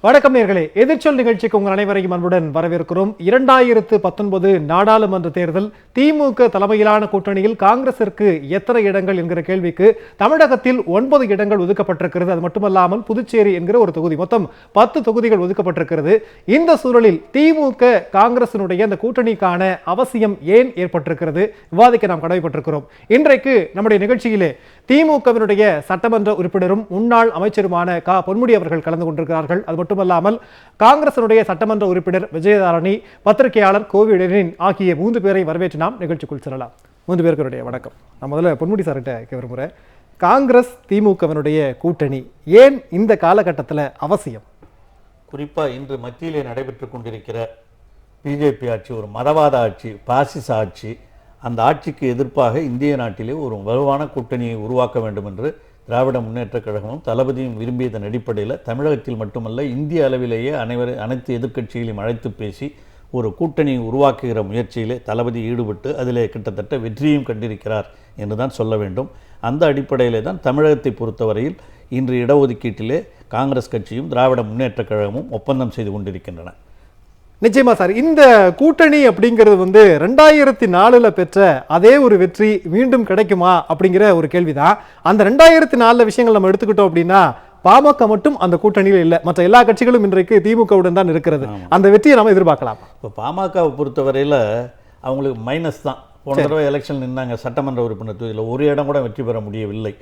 வணக்கம் நேயர்களே, எதிர்ச்சொல் நிகழ்ச்சிக்கு உங்கள் அனைவரையும் அன்புடன் வரவேற்கிறோம். 2019 நாடாளுமன்ற தேர்தல் திமுக தலைமையிலான கூட்டணியில் காங்கிரசிற்கு எத்தனை இடங்கள் என்கிற கேள்விக்கு தமிழகத்தில் 9 இடங்கள் ஒதுக்கப்பட்டிருக்கிறது. அது மட்டுமல்லாமல் புதுச்சேரி என்கிற ஒரு தொகுதி, மொத்தம் 10 தொகுதிகள் ஒதுக்கப்பட்டிருக்கிறது. இந்த சூழலில் திமுக காங்கிரசினுடைய அந்த கூட்டணிக்கான அவசியம் ஏன் ஏற்பட்டிருக்கிறது விவாதிக்க நாம் கடமைப்பட்டிருக்கிறோம். இன்றைக்கு நம்முடைய நிகழ்ச்சியிலே திமுகவினுடைய சட்டமன்ற உறுப்பினரும் முன்னாள் அமைச்சருமான க பொன்முடி அவர்கள் கலந்து கொண்டிருக்கிறார்கள். அது மட்டுமல்லாமல் காங்கிரசினுடைய சட்டமன்ற உறுப்பினர் விஜயதாரணி, பத்திரிகையாளர் கோவிடனின் ஆகிய 3 பேரை வரவேற்று நாம் நிகழ்ச்சிக்குள் செல்லலாம். 3 பேருக்குடைய வணக்கம். நான் முதல்ல பொன்முடி சார்கிட்ட விரும்புகிறேன். காங்கிரஸ் திமுகவினுடைய கூட்டணி ஏன் இந்த காலகட்டத்தில் அவசியம்? குறிப்பாக இன்று மத்தியிலே நடைபெற்று கொண்டிருக்கிற பிஜேபி ஆட்சி ஒரு மதவாத ஆட்சி, பாசிச ஆட்சி. அந்த ஆட்சிக்கு எதிர்ப்பாக இந்திய நாட்டிலே ஒரு வலுவான கூட்டணியை உருவாக்க வேண்டும் என்று திராவிட முன்னேற்றக் கழகமும் தளபதியும் விரும்பியதன் அடிப்படையில் தமிழகத்தில் மட்டுமல்ல இந்திய அளவிலேயே அனைத்து எதிர்க்கட்சிகளையும் அழைத்து பேசி ஒரு கூட்டணியை உருவாக்குகிற முயற்சியிலே தளபதி ஈடுபட்டு அதிலே கிட்டத்தட்ட வெற்றியும் கண்டிருக்கிறார் என்று தான் சொல்ல வேண்டும். அந்த அடிப்படையிலே தான் தமிழகத்தை பொறுத்தவரையில் இன்று இடஒதுக்கீட்டிலே காங்கிரஸ் கட்சியும் திராவிட முன்னேற்றக் கழகமும் ஒப்பந்தம் செய்து கொண்டிருக்கின்றன. நிச்சயமா சார், இந்த கூட்டணி அப்படிங்கிறது 2004 பெற்ற அதே ஒரு வெற்றி மீண்டும் கிடைக்குமா அப்படிங்கிற ஒரு கேள்விதான். அந்த 2004 விஷயங்கள் நம்ம எடுத்துக்கிட்டோம் அப்படின்னா பாமக மட்டும் அந்த கூட்டணியில் இல்லை, மற்ற எல்லா கட்சிகளும் இன்றைக்கு திமுகவுடன் தான் இருக்கிறது. அந்த வெற்றியை நம்ம எதிர்பார்க்கலாம். இப்போ பாமகவை பொறுத்தவரையில் அவங்களுக்கு மைனஸ் தான். போன தடவை எலெக்ஷன் நின்னாங்க சட்டமன்ற உறுப்பினர் தொகுதியில், ஒரு இடம் கூட வெற்றி பெற முடியவில்லை.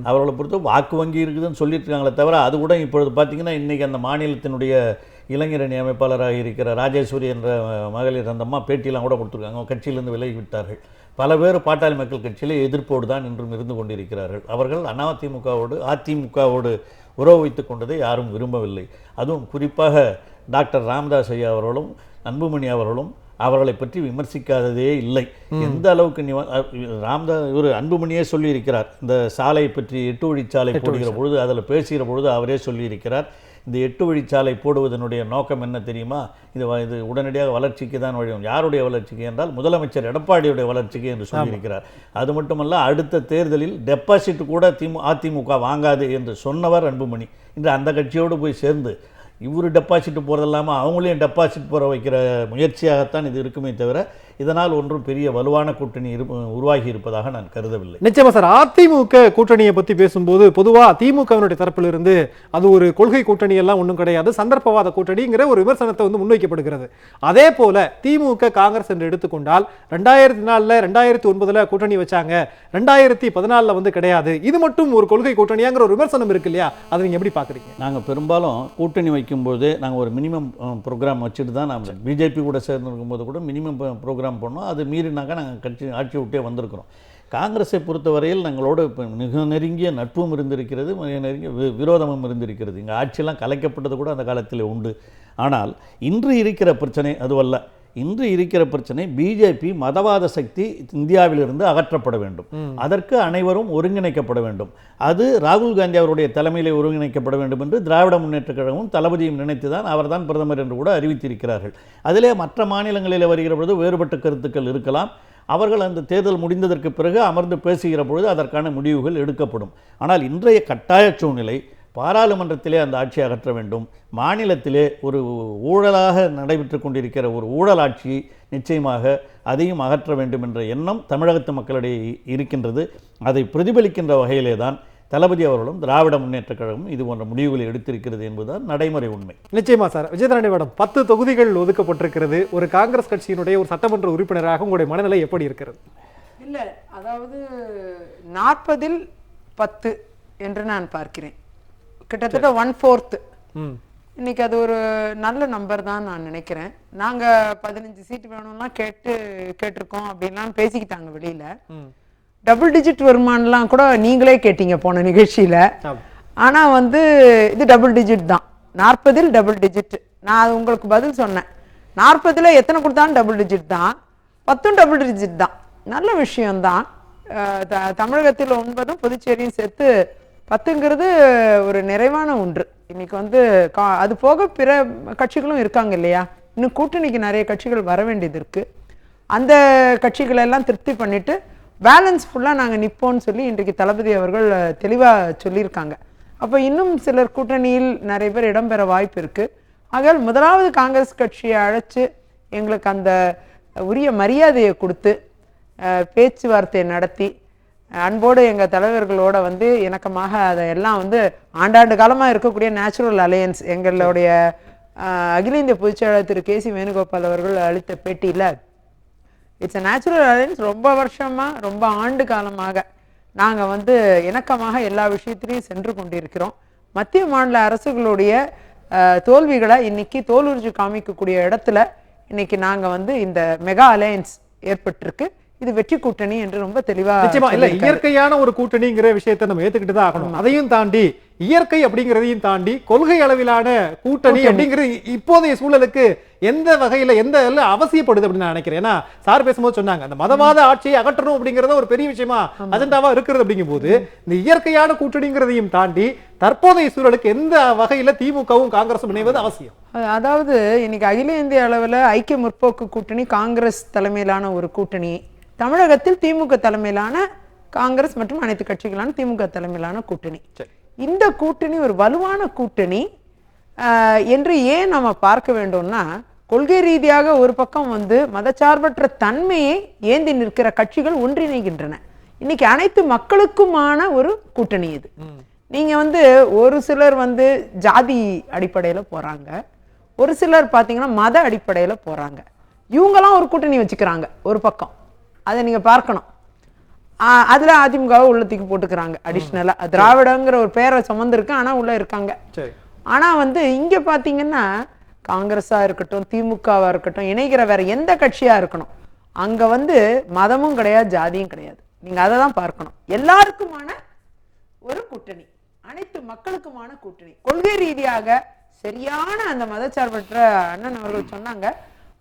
அவர்களை பொறுத்த வாக்கு வங்கி இருக்குதுன்னு சொல்லிட்டு இருக்காங்களே தவிர அது கூட இப்பொழுது பார்த்தீங்கன்னா இன்றைக்கி அந்த மாநிலத்தினுடைய இளைஞரணி அமைப்பாளராக இருக்கிற ராஜேஸ்வரி என்ற மகளிர் அந்த அம்மா பேட்டியெல்லாம் கூட கொடுத்துருக்காங்க. அவங்க கட்சியிலிருந்து விலகி விட்டார்கள். பல பேர் பாட்டாளி மக்கள் கட்சியிலே எதிர்ப்போடு தான் இன்றும் இருந்து கொண்டிருக்கிறார்கள். அவர்கள் அதிமுகவோடு உறவு வைத்துக் கொண்டதை யாரும் விரும்பவில்லை. அதுவும் குறிப்பாக டாக்டர் ராமதாஸ் ஐயா அவர்களும் அன்புமணி அவர்களும் அவர்களை பற்றி விமர்சிக்காததே இல்லை. எந்த அளவுக்கு இவர் அன்புமணியே சொல்லியிருக்கிறார். இந்த சாலையை பற்றி 8 வழிச்சாலை போடுகிற பொழுது அதில் பேசுகிற பொழுது அவரே சொல்லியிருக்கிறார், இந்த 8 வழிச்சாலை போடுவதனுடைய நோக்கம் என்ன தெரியுமா? இது உடனடியாக வளர்ச்சிக்கு தான் வழியும். யாருடைய வளர்ச்சிக்கு என்றால் முதலமைச்சர் எடப்பாடியுடைய வளர்ச்சிக்கு என்று சொல்லியிருக்கிறார். அது மட்டுமல்ல, அடுத்த தேர்தலில் டெபாசிட் கூட அதிமுக வாங்காது என்று சொன்னவர் அன்புமணி. இன்று அந்த கட்சியோடு போய் சேர்ந்து இவர் டெபாசிட் போகிறது இல்லாமல் அவங்களையும் டெபாசிட் போட வைக்கிற முயற்சியாகத்தான் இது இருக்குமே தவிர இதனால் ஒன்றும் பெரிய வலுவான கூட்டணி உருவாகி இருப்பதாக நான் கருதவில்லை. நிச்சயமா சார், அதிமுக கூட்டணியை பற்றி பேசும்போது பொதுவாக திமுகவினுடைய தரப்பிலிருந்து அது ஒரு கொள்கை கூட்டணி எல்லாம் ஒன்றும் கிடையாது, சந்தர்ப்பவாத கூட்டணிங்கிற ஒரு விமர்சனத்தை முன்வைக்கப்படுகிறது. அதே போல திமுக காங்கிரஸ் என்று எடுத்துக்கொண்டால் 2004 2009 கூட்டணி வச்சாங்க, 2014 கிடையாது, இது மட்டும் ஒரு கொள்கை கூட்டணியாங்கிற ஒரு விமர்சனம் இருக்கு இல்லையா? அதை நீங்க எப்படி பாக்குறீங்க? நாங்கள் பெரும்பாலும் கூட்டணி வைக்கும்போது நாங்கள் ஒரு மினிமம் ப்ரோக்ராம் வச்சுட்டு தான் நாங்கள் பிஜேபி கூட சேர்ந்து இருக்கும்போது கூட மினிமம் ப்ரோக்ராம் பண்ணோம். அது மீறினாக்க நாங்கள் ஆட்சி விட்டே வந்திருக்கிறோம். காங்கிரஸை பொறுத்தவரையில் நாங்களோட மிக நெருங்கிய நட்பும் இருந்திருக்கிறது, மிக நெருங்கிய விரோதமும் இருந்திருக்கிறது. இங்கே ஆட்சியெல்லாம் கலைக்கப்பட்டது கூட அந்த காலத்தில் உண்டு. ஆனால் இன்று இருக்கிற பிரச்சனை அதுவல்ல. இன்று இருக்கிற பிரச்சனை பிஜேபி மதவாத சக்தி இந்தியாவிலிருந்து அகற்றப்பட வேண்டும். அதற்கு அனைவரும் ஒருங்கிணைக்கப்பட வேண்டும். அது ராகுல் காந்தி அவருடைய தலைமையிலே ஒருங்கிணைக்கப்பட வேண்டும் என்று திராவிட முன்னேற்றக் கழகமும் தளபதியும் நினைத்துதான் அவர்தான் பிரதமர் என்று கூட அறிவித்திருக்கிறார்கள். அதிலே மற்ற மாநிலங்களில் வருகிற பொழுது வேறுபட்ட கருத்துக்கள் இருக்கலாம். அவர்கள் அந்த தேர்தல் முடிந்ததற்கு பிறகு அமர்ந்து பேசுகிற பொழுது அதற்கான முடிவுகள் எடுக்கப்படும். ஆனால் இன்றைய கட்டாய சூழ்நிலை பாராளுமன்றத்திலே அந்த ஆட்சியை அகற்ற வேண்டும். மாநிலத்திலே ஒரு ஊழலாக நடைபெற்று கொண்டிருக்கிற ஒரு ஊழல் ஆட்சியை நிச்சயமாக அதையும் அகற்ற வேண்டும் என்ற எண்ணம் தமிழகத்து மக்களிடையே இருக்கின்றது. அதை பிரதிபலிக்கின்ற வகையிலே தான் தளபதி அவர்களும் திராவிட முன்னேற்றக் கழகமும் இது போன்ற முடிவுகளை எடுத்திருக்கிறது என்பதுதான் நடைமுறை உண்மை. நிச்சயமா சார். விஜயதாரணி மேடம், 10 தொகுதிகள் ஒதுக்கப்பட்டிருக்கிறது. ஒரு காங்கிரஸ் கட்சியினுடைய ஒரு சட்டமன்ற உறுப்பினராக உங்களுடைய மனநிலை எப்படி இருக்கிறது? இல்லை, அதாவது 40ல் 10 என்று நான் பார்க்கிறேன். கிட்டத்தட்ட 1/4. இன்னைக்கு அது ஒரு நல்ல நம்பர் தான் நான் நினைக்கிறேன். நாங்கள் 15 சீட்டு வேணும்லாம் கேட்டிருக்கோம் அப்படின்லாம் பேசிக்கிட்டாங்க வெளியில. டபுள் டிஜிட் வருமானலாம் கூட நீங்களே கேட்டீங்க போன நிகழ்ச்சியில. ஆனா இது டபுள் டிஜிட் தான். 40ல் டபுள் டிஜிட். நான் உங்களுக்கு பதில் சொன்னேன். 40ல் எத்தனை கொடுத்தாலும் டபுள் டிஜிட் தான், 10ம் டபுள் டிஜிட் தான். நல்ல விஷயம்தான். தமிழகத்தில் 9, புதுச்சேரியும் சேர்த்து 10ங்கிறது ஒரு நிறைவான ஒன்று. இன்னைக்கு அது போக பிற கட்சிகளும் இருக்காங்க இல்லையா? இன்னும் கூட்டணிக்கு நிறைய கட்சிகள் வர வேண்டியது இருக்கு. அந்த கட்சிகளெல்லாம் திருப்தி பண்ணிட்டு பேலன்ஸ் ஃபுல்லாக நாங்கள் நிற்போம்னு சொல்லி இன்றைக்கு தளபதி அவர்கள் தெளிவாக சொல்லியிருக்காங்க. அப்போ இன்னும் சிலர் கூட்டணியில் நிறைய பேர் இடம்பெற வாய்ப்பு இருக்குது. ஆகையால் முதலாவது காங்கிரஸ் கட்சியை அழைச்சு எங்களுக்கு அந்த உரிய மரியாதையை கொடுத்து பேச்சுவார்த்தை நடத்தி அன்போடு எங்கள் தலைவர்களோட வந்து இணக்கமாக அதையெல்லாம் வந்து ஆண்டாண்டு காலமாக இருக்கக்கூடிய நேச்சுரல் அலையன்ஸ் எங்களுடைய அகில இந்திய பொதுச்செயலாளர் திரு KC வேணுகோபால் அவர்கள் அளித்த பேட்டியில் இட்ஸ் அ நேச்சுரல் அலையன்ஸ். ரொம்ப வருஷமாக ரொம்ப ஆண்டு காலமாக நாங்கள் வந்து இணக்கமாக எல்லா விஷயத்திலையும் சென்று கொண்டிருக்கிறோம். மத்திய மாநில அரசுகளுடைய தோல்விகளை இன்னைக்கு தோலுரிச்சு காமிக்கக்கூடிய இடத்துல இன்னைக்கு நாங்கள் வந்து இந்த மெகா அலையன்ஸ் ஏற்பட்டிருக்கு. இது வெற்றி கூட்டணி என்று ரொம்ப தெளிவா நிச்சயமா இல்ல, இயற்கையான ஒரு கூட்டணிங்கிற விஷயத்தை நம்ம ஏத்துக்கிட்டு தான் ஆகணும். அதையும் தாண்டி இயற்கை அப்படிங்கிறதையும் தாண்டி கொள்கை அளவிலான கூட்டணி அப்படிங்கிறது இப்போதைய சூழலுக்கு எந்த வகையில எந்த அவசியப்படுது அப்படின்னு நான் நினைக்கிறேன். ஏன்னா சார் பேசும்போது சொன்னாங்க அந்த மதவாத ஆட்சியை அகற்றணும் அப்படிங்கறத ஒரு பெரிய விஷயமா அஜெண்டாவா இருக்கிறது. அப்படிங்கும் போது இந்த இயற்கையான கூட்டணிங்கிறதையும் தாண்டி தற்போதைய சூழலுக்கு எந்த வகையில திமுகவும் காங்கிரஸும் இணைவது அவசியம்? அதாவது இன்னைக்கு அகில இந்திய அளவில் ஐக்கிய முற்போக்கு கூட்டணி காங்கிரஸ் தலைமையிலான ஒரு கூட்டணி, தமிழகத்தில் திமுக தலைமையிலான காங்கிரஸ் மற்றும் அனைத்து கட்சிகளான திமுக தலைமையிலான கூட்டணி. இந்த கூட்டணி ஒரு வலுவான கூட்டணி என்று ஏன் நம்ம பார்க்க வேண்டும்னா, கொள்கை ரீதியாக ஒரு பக்கம் வந்து மதச்சார்பற்ற தன்மையை ஏந்தி நிற்கிற கட்சிகள் ஒன்றிணைகின்றன. இன்னைக்கு அனைத்து மக்களுக்குமான ஒரு கூட்டணி இது. நீங்க வந்து ஒரு சிலர் வந்து ஜாதி அடிப்படையில போறாங்க, ஒரு சிலர் பார்த்தீங்கன்னா மத அடிப்படையில போறாங்க. இவங்கெல்லாம் ஒரு கூட்டணி வச்சுக்கிறாங்க ஒரு பக்கம், அதை நீங்க பார்க்கணும். அதுல அதிமுகவை உள்ளத்துக்கு போட்டுக்கிறாங்க அடிஷ்னலா. திராவிடங்கிற ஒரு பேரை சுமந்துருக்கு, ஆனா உள்ள இருக்காங்க. ஆனா வந்து இங்க பாத்தீங்கன்னா காங்கிரஸா இருக்கட்டும் திமுகவா இருக்கட்டும் இணைகிற வேற எந்த கட்சியா இருக்கணும், அங்க வந்து மதமும் கிடையாது ஜாதியும் கிடையாது. நீங்க அதை தான் பார்க்கணும். எல்லாருக்குமான ஒரு கூட்டணி, அனைத்து மக்களுக்குமான கூட்டணி, கொள்கை ரீதியாக சரியான அந்த மதச்சார்பற்ற அண்ணன் அவர்கள் சொன்னாங்க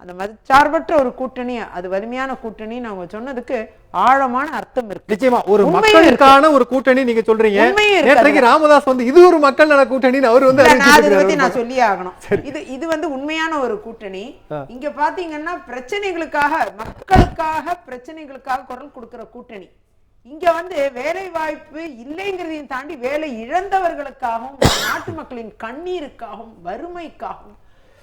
அந்த மதச்சார்பற்ற ஒரு கூட்டணி, அது வலிமையான கூட்டணி அவங்க சொன்னதுக்கு ஆழமான அர்த்தம் இருக்கு. நிச்சயமா ஒரு மக்களுக்கான ஒரு கூட்டணி நீங்க சொல்றீங்க. நேற்றைக்கு ராமதாஸ் வந்து இது ஒரு மக்கள் நல கூட்டணின்னு அவர் வந்து நான் சொல்லியே ஆகணும். இது வந்து உண்மையான ஒரு கூட்டணி. இங்க பாத்தீங்கன்னா பிரச்சனைகளுக்காக மக்களுக்காக பிரச்சனைகளுக்காக குரல் கொடுக்கிற கூட்டணி. இங்க வந்து வேலை வாய்ப்பு இல்லைங்கிறதையும் தாண்டி வேலை இழந்தவர்களுக்காகவும் நாட்டு மக்களின் கண்ணீருக்காகவும் வறுமைக்காகவும்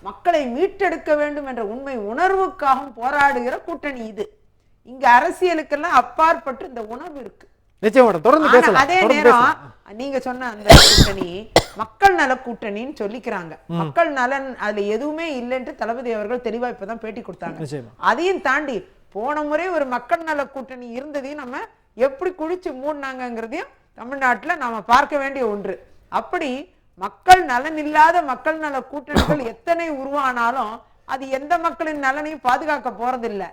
மக்களை மீட்டெடுக்க வேண்டும் என்ற உண்மை உணர்வுக்காகவும் போராடுகிற கூட்டணி இது. இங்க அரசியலுக்கெல்லாம் அப்பாற்பட்டு இந்த உணர்வு இருக்கு. அதே நேரம் நீங்க சொன்ன அந்த கூட்டணி மக்கள் நல கூட்டணின்னு சொல்லிக்கிறாங்க. மக்கள் நலன் அதுல எதுவுமே இல்லைன்னு தளபதி அவர்கள் தெளிவா இப்பதான் பேட்டி கொடுத்தாங்க. அதையும் தாண்டி போன முறை ஒரு மக்கள் நல கூட்டணி இருந்ததையும் நம்ம எப்படி குளிச்சு மூடினாங்கிறதையும் தமிழ்நாட்டுல நாம பார்க்க வேண்டிய ஒன்று. அப்படி மக்கள் நலன் இல்லாத மக்கள் நல கூட்டணிகள் எத்தனை உருவானாலும் அது எந்த மக்களின் நலனையும் பாதுகாக்க போறதில்லை.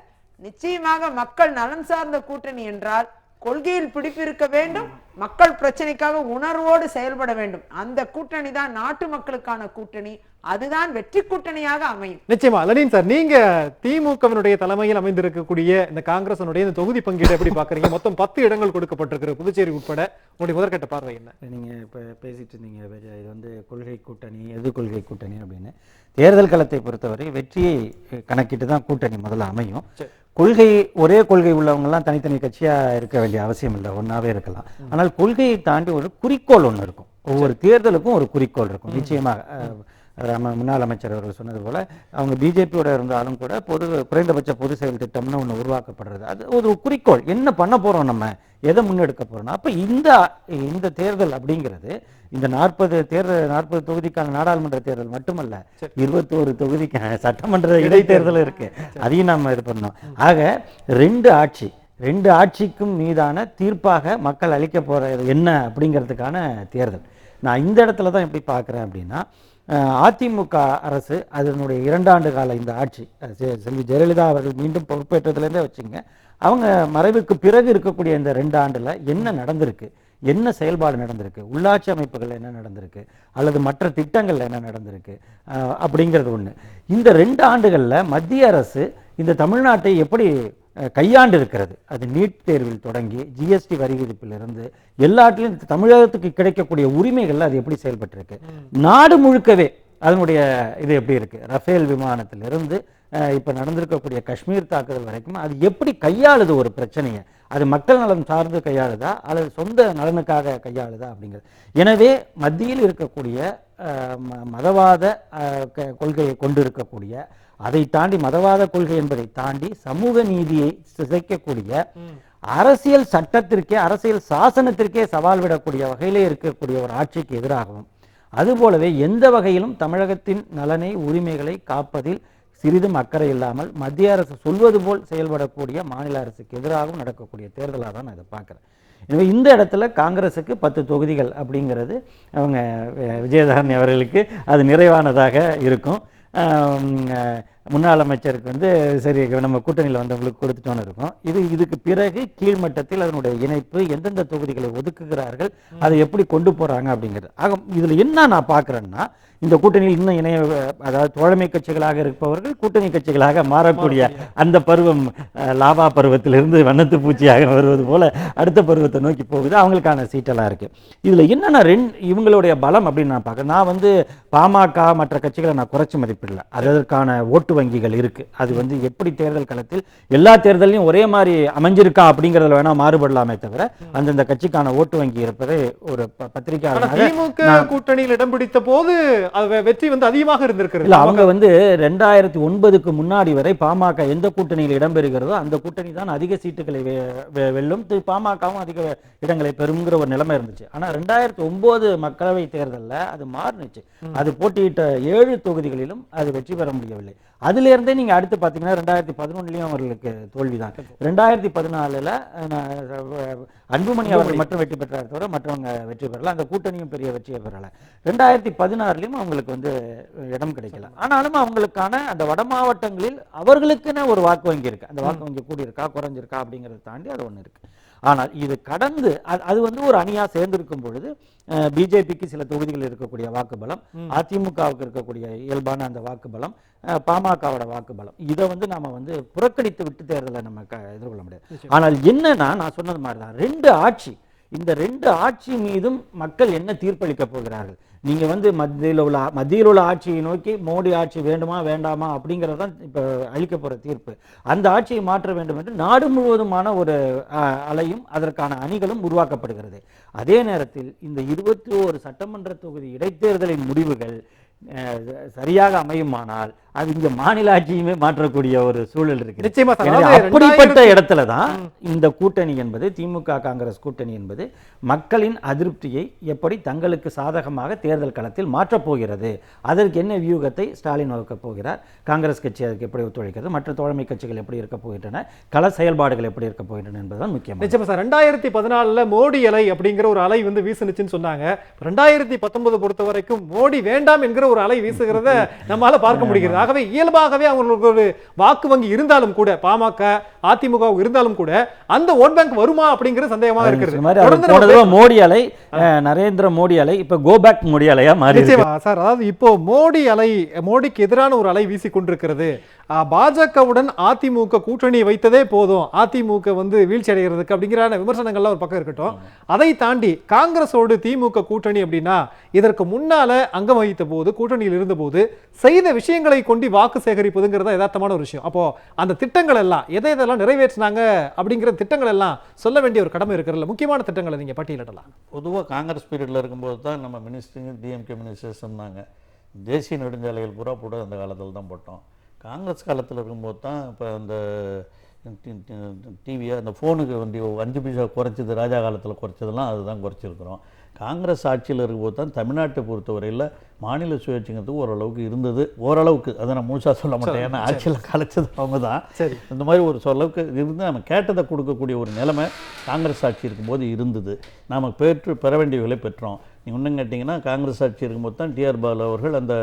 நிச்சயமாக மக்கள் நலன் சார்ந்த கூட்டணி என்றால் கொள்கையில் பிடிப்பிருக்க வேண்டும், மக்கள் பிரச்சனைக்காக உணர்வோடு செயல்பட வேண்டும். அந்த கூட்டணி தான் நாட்டு மக்களுக்கான கூட்டணி, அதுதான் வெற்றி கூட்டணியாக அமையும். நிச்சயமா லெனின் சார், நீங்க திமுகவினுடைய தலைமையில் அமைந்திருக்கக்கூடிய இந்த காங்கிரஸினுடைய இந்த தொகுதி பங்கீடு எப்படி பாக்குறீங்க? மொத்தம் 10 இடங்கள் கொடுக்கப்பட்டிருக்கிற புதுச்சேரி உட்பட உங்களுடைய முதற்கட்ட பார்வை என்ன? நீங்க இப்ப பேசிட்டு இருந்தீங்க இது வந்து கொள்கை கூட்டணி எது கொள்கை கூட்டணி அப்படின்னு. தேர்தல் களத்தை பொறுத்தவரை வெற்றியை கணக்கிட்டு தான் கூட்டணி முதல்ல அமையும். கொள்கை ஒரே கொள்கை உள்ளவங்கலாம் தனித்தனி கட்சியா இருக்க வேண்டிய அவசியம் இல்லை, ஒன்னாவே இருக்கலாம். ஆனால் கொள்கையை தாண்டி ஒரு குறிக்கோள் ஒன்று இருக்கும். ஒவ்வொரு தேர்தலுக்கும் ஒரு குறிக்கோள் இருக்கும். நிச்சயமாக முன்னாள் அமைச்சர் அவர்கள் சொன்னது போல அவங்க பிஜேபியோட இருந்தாலும் கூட குறைந்தபட்ச பொது செயல் திட்டம்னு ஒன்று உருவாக்கப்படுறது. அது ஒரு குறிக்கோள், என்ன பண்ண போறோம், நம்ம எதை முன்னெடுக்க போறோம். அப்ப இந்த தேர்தல் அப்படிங்கிறது இந்த 40 தொகுதிக்கான நாடாளுமன்ற தேர்தல் மட்டுமல்ல, 21 தொகுதிக்கான சட்டமன்ற இடைத்தேர்தல் இருக்கு. அதையும் நாம இது பண்ணோம். ஆக ரெண்டு ஆட்சிக்கும் மீதான தீர்ப்பாக மக்கள் அளிக்க போறது என்ன அப்படிங்கிறதுக்கான தேர்தல். நான் இந்த இடத்துல தான் எப்படி பார்க்குறேன் அப்படின்னா, அதிமுக அரசு அதனுடைய 2 ஆண்டு கால இந்த ஆட்சி செல்வி ஜெயலலிதா அவர்கள் மீண்டும் பொறுப்பேற்றதுலேருந்தே வச்சுங்க, அவங்க மறைவுக்கு பிறகு இருக்கக்கூடிய இந்த 2 ஆண்டுல என்ன நடந்திருக்கு, என்ன செயல்பாடு நடந்திருக்கு, உள்ளாட்சி அமைப்புகள் என்ன நடந்திருக்கு, அல்லது மற்ற திட்டங்கள் என்ன நடந்திருக்கு அப்படிங்கிறது ஒன்று. இந்த 2 ஆண்டுகளில் மத்திய அரசு இந்த தமிழ்நாட்டை எப்படி கையாண்டு இருக்கிறது, அது நீட் தேர்வில் தொடங்கி ஜிஎஸ்டி வரி விதிப்பிலிருந்து எல்லாத்திலும் தமிழகத்துக்கு கிடைக்கக்கூடிய உரிமைகள் அது எப்படி செயல்பட்டிருக்கு, நாடு முழுக்கவே அதனுடைய இது எப்படி இருக்கு, ரஃபேல் விமானத்திலிருந்து இப்போ நடந்திருக்கக்கூடிய காஷ்மீர் தாக்குதல் வரைக்கும் அது எப்படி கையாளுது ஒரு பிரச்சனையை, அது மக்கள் நலன் சார்ந்து கையாளுதா அல்லது சொந்த நலனுக்காக கையாளுதா அப்படிங்கிறது. எனவே மத்தியில் இருக்கக்கூடிய மதவாத கொள்கையை கொண்டிருக்கக்கூடிய, அதை தாண்டி மதவாத கொள்கை என்பதை தாண்டி சமூக நீதியை சிதைக்கக்கூடிய, அரசியல் சட்டத்திற்கே அரசியல் சாசனத்திற்கே சவால் விடக்கூடிய வகையிலே இருக்கக்கூடிய ஒரு ஆட்சிக்கு எதிராகவும், அதுபோலவே எந்த வகையிலும் தமிழகத்தின் நலனை உரிமைகளை காப்பதில் சிறிதும் அக்கறை இல்லாமல் மத்திய அரசு சொல்வது போல் செயல்படக்கூடிய மாநில அரசுக்கு எதிராகவும் நடக்கக்கூடிய தேர்தலாக தான் நான் இதை பார்க்குறேன். எனவே இந்த இடத்துல காங்கிரஸுக்கு 10 தொகுதிகள் அப்படிங்கிறது அவங்க விஜயதாரணி அவர்களுக்கு அது நிறைவானதாக இருக்கும். முன்னாள் அமைச்சருக்கு சரி நம்ம கூட்டணியில் வந்தவங்களுக்கு கொடுத்துட்டோன்னு இருக்கும். இதுக்கு பிறகு கீழ்மட்டத்தில் அதனுடைய இணைப்பு, எந்தெந்த தொகுதிகளை ஒதுக்குகிறார்கள், அதை எப்படி கொண்டு போகிறாங்க அப்படிங்கிறது. ஆக இதில் என்ன நான் பார்க்குறேன்னா, இந்த கூட்டணியில் இன்னும் அதாவது தோழமை கட்சிகளாக இருப்பவர்கள் கூட்டணி கட்சிகளாக மாறக்கூடிய அந்த பருவம் லாபா பருவத்திலிருந்து வண்ணத்து பூச்சியாக வருவது போல அடுத்த பருவத்தை நோக்கி போகுது. அவங்களுக்கான சீட்டெல்லாம் இருக்கு. இதில் என்னென்ன இவங்களுடைய பலம் அப்படின்னு நான் பார்க்குறேன். நான் பாமக மற்ற கட்சிகளை நான் குறைச்சி மதிப்பிடல. அதற்கான ஓட்டு வங்கிகள் இருக்கு. அது எப்படி தேர்தல் களத்தில் எல்லா தேர்தலையும் ஒரே மாதிரி அமைஞ்சிருக்கா அப்படிங்கிறதுல வேணா மாறுபடலாமே தவிர அந்தந்த கட்சிக்கான ஓட்டு வங்கி இருப்பது ஒரு பத்திரிகையாளர் கூட்டணியில் இடம் பிடித்த போது வெற்றி அதிகமாக இருந்திருக்கிறது. இல்ல, அவங்க 2009க்கு முன்னாடி வரை பாமக எந்த கூட்டணியில் இடம்பெறுகிறதோ அந்த கூட்டணி தான் அதிக சீட்டுகளை வெல்லும், பாமகவும் அதிக இடங்களை பெறுங்கிற ஒரு நிலைமை இருந்துச்சு. ஆனா 2009 மக்களவை தேர்தலில் அது மாறுனுச்சு. அது போட்டியிட்ட 7 தொகுதிகளிலும் அது வெற்றி பெற முடியவில்லை. அதுல இருந்தே நீங்க அடுத்து பாத்தீங்கன்னா 2011 அவர்களுக்கு தோல்விதான். 2014 அன்புமணி அவர்கள் மட்டும் வெற்றி பெற்றார் தவிர மற்றவங்க வெற்றி பெறல. அந்த கூட்டணியும் பெரிய வெற்றியை பெறல. 2016 அவங்களுக்கு இடம் கிடைக்கல. ஆனாலும் அவங்களுக்கான அந்த வட மாவட்டங்களில் அவர்களுக்குன்னு ஒரு வாக்கு வங்கி இருக்கு. அந்த வாக்கு வங்கி கூடியிருக்கா குறைஞ்சிருக்கா அப்படிங்கிறத தாண்டி அது ஒண்ணு இருக்கு. ஆனால் இது கடந்து அது ஒரு அணியா சேர்ந்திருக்கும் பொழுது பிஜேபிக்கு சில தொகுதிகள் இருக்கக்கூடிய வாக்குபலம், அதிமுகவுக்கு இருக்கக்கூடிய இயல்பான அந்த வாக்குபலம், பாமகவோட வாக்குபலம், இதை நாம புறக்கணித்து விட்டு தேர்தலை நம்ம எதிர்கொள்ள முடியாது. ஆனால் என்னன்னா, நான் சொன்னது மாதிரிதான் 2 ஆட்சி, இந்த 2 ஆட்சி மீதும் மக்கள் என்ன தீர்ப்பளிக்க போகிறார்கள். நீங்க மத்தியில் உள்ள ஆட்சியை நோக்கி மோடி ஆட்சி வேண்டுமா வேண்டாமா அப்படிங்கறதுதான் இப்ப அளிக்க போற தீர்ப்பு. அந்த ஆட்சியை மாற்ற வேண்டும் என்று நாடு முழுவதுமான ஒரு அலையும் அதற்கான அணிகளும் உருவாக்கப்படுகிறது. அதே நேரத்தில் இந்த 21 சட்டமன்ற தொகுதி இடைத்தேர்தலின் முடிவுகள் சரியாக அமையுமானால் அது இங்க மாநில ஆட்சியுமே மாற்றக்கூடிய ஒரு சூழல் இருக்கு. அப்படிப்பட்ட இடத்துலதான் இந்த கூட்டணி என்பது, திமுக காங்கிரஸ் கூட்டணி என்பது மக்களின் அதிருப்தியை எப்படி தங்களுக்கு சாதகமாக தேர்தல் களத்தில் மாற்றப் போகிறது, அதற்கு என்ன வியூகத்தை ஸ்டாலின் வகுக்கப் போகிறார், காங்கிரஸ் கட்சி அதுக்கு எப்படி ஒத்துழைக்கிறது, மற்ற தோழமை கட்சிகள் எப்படி இருக்க போகின்றன, கள செயல்பாடுகள் எப்படி இருக்க போகின்றன என்பதுதான் முக்கியம். நிச்சயமா சார், 2014 மோடி அலை அப்படிங்கிற ஒரு அலை வீசுனுச்சுன்னு சொன்னாங்க. 2019 பொறுத்த வரைக்கும் மோடி வேண்டாம் என்கிற ஒரு அலை வீசுகிறத நம்மால பார்க்க முடிகிறது. ஆகவே இயல்பாகவே அவங்களுக்கு ஒரு வாக்கு வங்கி இருந்தாலும் கூட, பாமக அதிமுக இருந்தாலும் கூட அந்த ஓட் பேங்க் வருமா அப்படிங்கிற சந்தேகமாக இருக்கிறது. மோடி அலை, நரேந்திர மோடி அலை இப்ப கோ பேக் மோடி அலையா மாறி சார். அதாவது இப்போ மோடி அலை, மோடிக்கு எதிரான ஒரு அலை வீசி கொண்டிருக்கிறது. பாஜகவுடன் அதிமுக கூட்டணி வைத்ததே போதும் அதிமுக வீழ்ச்சி அடைகிறதுக்கு அப்படிங்கிற விமர்சனங்கள்லாம் ஒரு பக்கம் இருக்கட்டும். அதை தாண்டி காங்கிரஸோடு திமுக கூட்டணி அப்படின்னா இதற்கு முன்னால அங்கம் வகித்த போது, கூட்டணியில் இருந்த போது செய்த விஷயங்களை கொண்டு வாக்கு சேகரிப்பதுங்கிறத யதார்த்தமான ஒரு விஷயம். அப்போ அந்த திட்டங்கள் எல்லாம் எதெல்லாம் நிறைவேற்றினாங்க அப்படிங்கிற திட்டங்கள் எல்லாம் சொல்ல வேண்டிய ஒரு கடமை இருக்கிறதுல முக்கியமான திட்டங்களை நீங்க பட்டியலிடலாம். பொதுவாக காங்கிரஸ் பீரியட்ல இருக்கும்போது தான் நம்ம மினிஸ்டரிங் டிஎம்கே மினிஸ்டர்ஸ் சொன்னாங்க தேசிய நெடுஞ்சாலைகள் பூரா கூட அந்த காலத்தில் தான் போட்டோம். காங்கிரஸ் காலத்தில் இருக்கும்போது தான் இப்போ அந்த டிவியை அந்த ஃபோனுக்கு 5 பைசா குறைச்சது, ராஜா காலத்தில் குறைச்சதெல்லாம் அதுதான் குறைச்சிருக்கிறோம். காங்கிரஸ் ஆட்சியில் இருக்கும்போது தான் தமிழ்நாட்டை பொறுத்தவரையில் மாநில சுயாட்சிங்கிறதுக்கு ஓரளவுக்கு இருந்தது. ஓரளவுக்கு அதை நான் முழுசாக சொல்ல மாட்டேன், ஏன்னா ஆட்சியில் கலைச்சது அவங்க தான். சரி, இந்த மாதிரி ஒரு அளவுக்கு இருந்து நம்ம கேட்டதை கொடுக்கக்கூடிய ஒரு நிலைமை காங்கிரஸ் ஆட்சி இருக்கும்போது இருந்தது. நாம் பெற வேண்டியவர்களை பெற்றோம். நீங்கள் இன்னும் கேட்டிங்கன்னா காங்கிரஸ் ஆட்சி இருக்கும்போது தான் டிஆர் பாலு அவர்கள் அந்த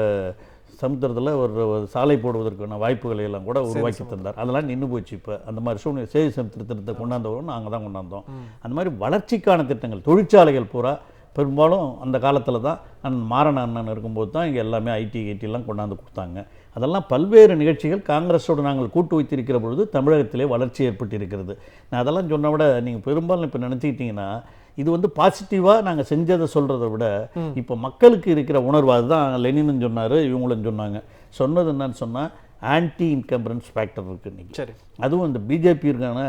சமுத்திரத்தில் ஒரு சாலை போடுவதற்கான வாய்ப்புகளை எல்லாம் கூட உருவாக்கி தந்தார். அதெல்லாம் நின்று போச்சு. இப்போ அந்த மாதிரி சூழ்நிலை சேதி திட்டத்தை கொண்டாந்தவரும் நாங்கள் தான் கொண்டாந்தோம். அந்த மாதிரி வளர்ச்சிக்கான திட்டங்கள், தொழிற்சாலைகள் பூரா பெரும்பாலும் அந்த காலத்தில் தான் மாறன அண்ணன் இருக்கும்போது தான் இங்கே எல்லாமே ஐடிலாம் கொண்டாந்து கொடுத்தாங்க. அதெல்லாம் பல்வேறு நிகழ்ச்சிகள் காங்கிரஸோடு நாங்கள் கூட்டு வைத்திருக்கிற பொழுது தமிழகத்திலே வளர்ச்சி ஏற்பட்டிருக்கிறது. நான் அதெல்லாம் சொன்ன விட நீங்கள் பெரும்பாலும் இப்போ நினச்சிக்கிட்டிங்கன்னா இது பாசிட்டிவாக நாங்கள் செஞ்சதை சொல்கிறத விட இப்போ மக்களுக்கு இருக்கிற உணர்வு, அதுதான் லெனின்னு சொன்னார், இவங்களும் சொன்னாங்க. சொன்னது என்னன்னு சொன்னால் ஆன்டி இன்கம்பரன்ஸ் ஃபேக்டர் இருக்குது இன்றைக்கி. சரி, அதுவும் இந்த பிஜேபி இருக்கான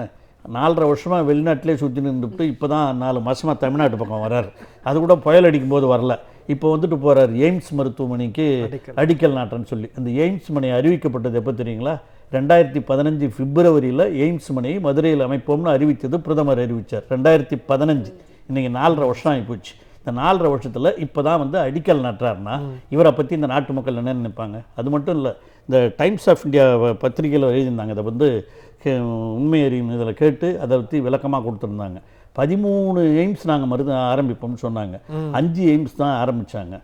4.5 வருஷமாக வெளிநாட்டிலே சுற்றி நின்றுட்டு இப்போ தான் 4 மாதமாக தமிழ்நாட்டு பக்கம் வர்றார். அது கூட புயல் அடிக்கும்போது வரல. இப்போ வந்துட்டு போகிறார் எய்ம்ஸ் மருத்துவமனைக்கு அடிக்கல் நாட்டுறேன்னு சொல்லி. அந்த எய்ம்ஸ் மனை அறிவிக்கப்பட்டது எப்போ தெரியுங்களா? 2015 பிப்ரவரியில் எய்ம்ஸ் மனையை மதுரையில் அமைப்போம்னு அறிவித்தது பிரதமர் அறிவித்தார். 2015, இன்றைக்கி 4.5 வருஷம் ஆகிப்போச்சு. இந்த 4.5 வருஷத்தில் இப்போ தான் வந்து அடிக்கல் நட்டுறாருன்னா இவரை பற்றி இந்த நாட்டு மக்கள் என்ன நினைப்பாங்க? அது மட்டும் இல்லை, இந்த டைம்ஸ் ஆஃப் இந்தியா பத்திரிகையில் எழுதியிருந்தாங்க, அதை வந்து உண்மை அறியும் இதில் கேட்டு அதை பற்றி விளக்கமாக கொடுத்துருந்தாங்க. 13 எய்ம்ஸ் நாங்கள் ஆரம்பிப்போம்னு சொன்னாங்க. 5 எய்ம்ஸ் தான் ஆரம்பித்தாங்க.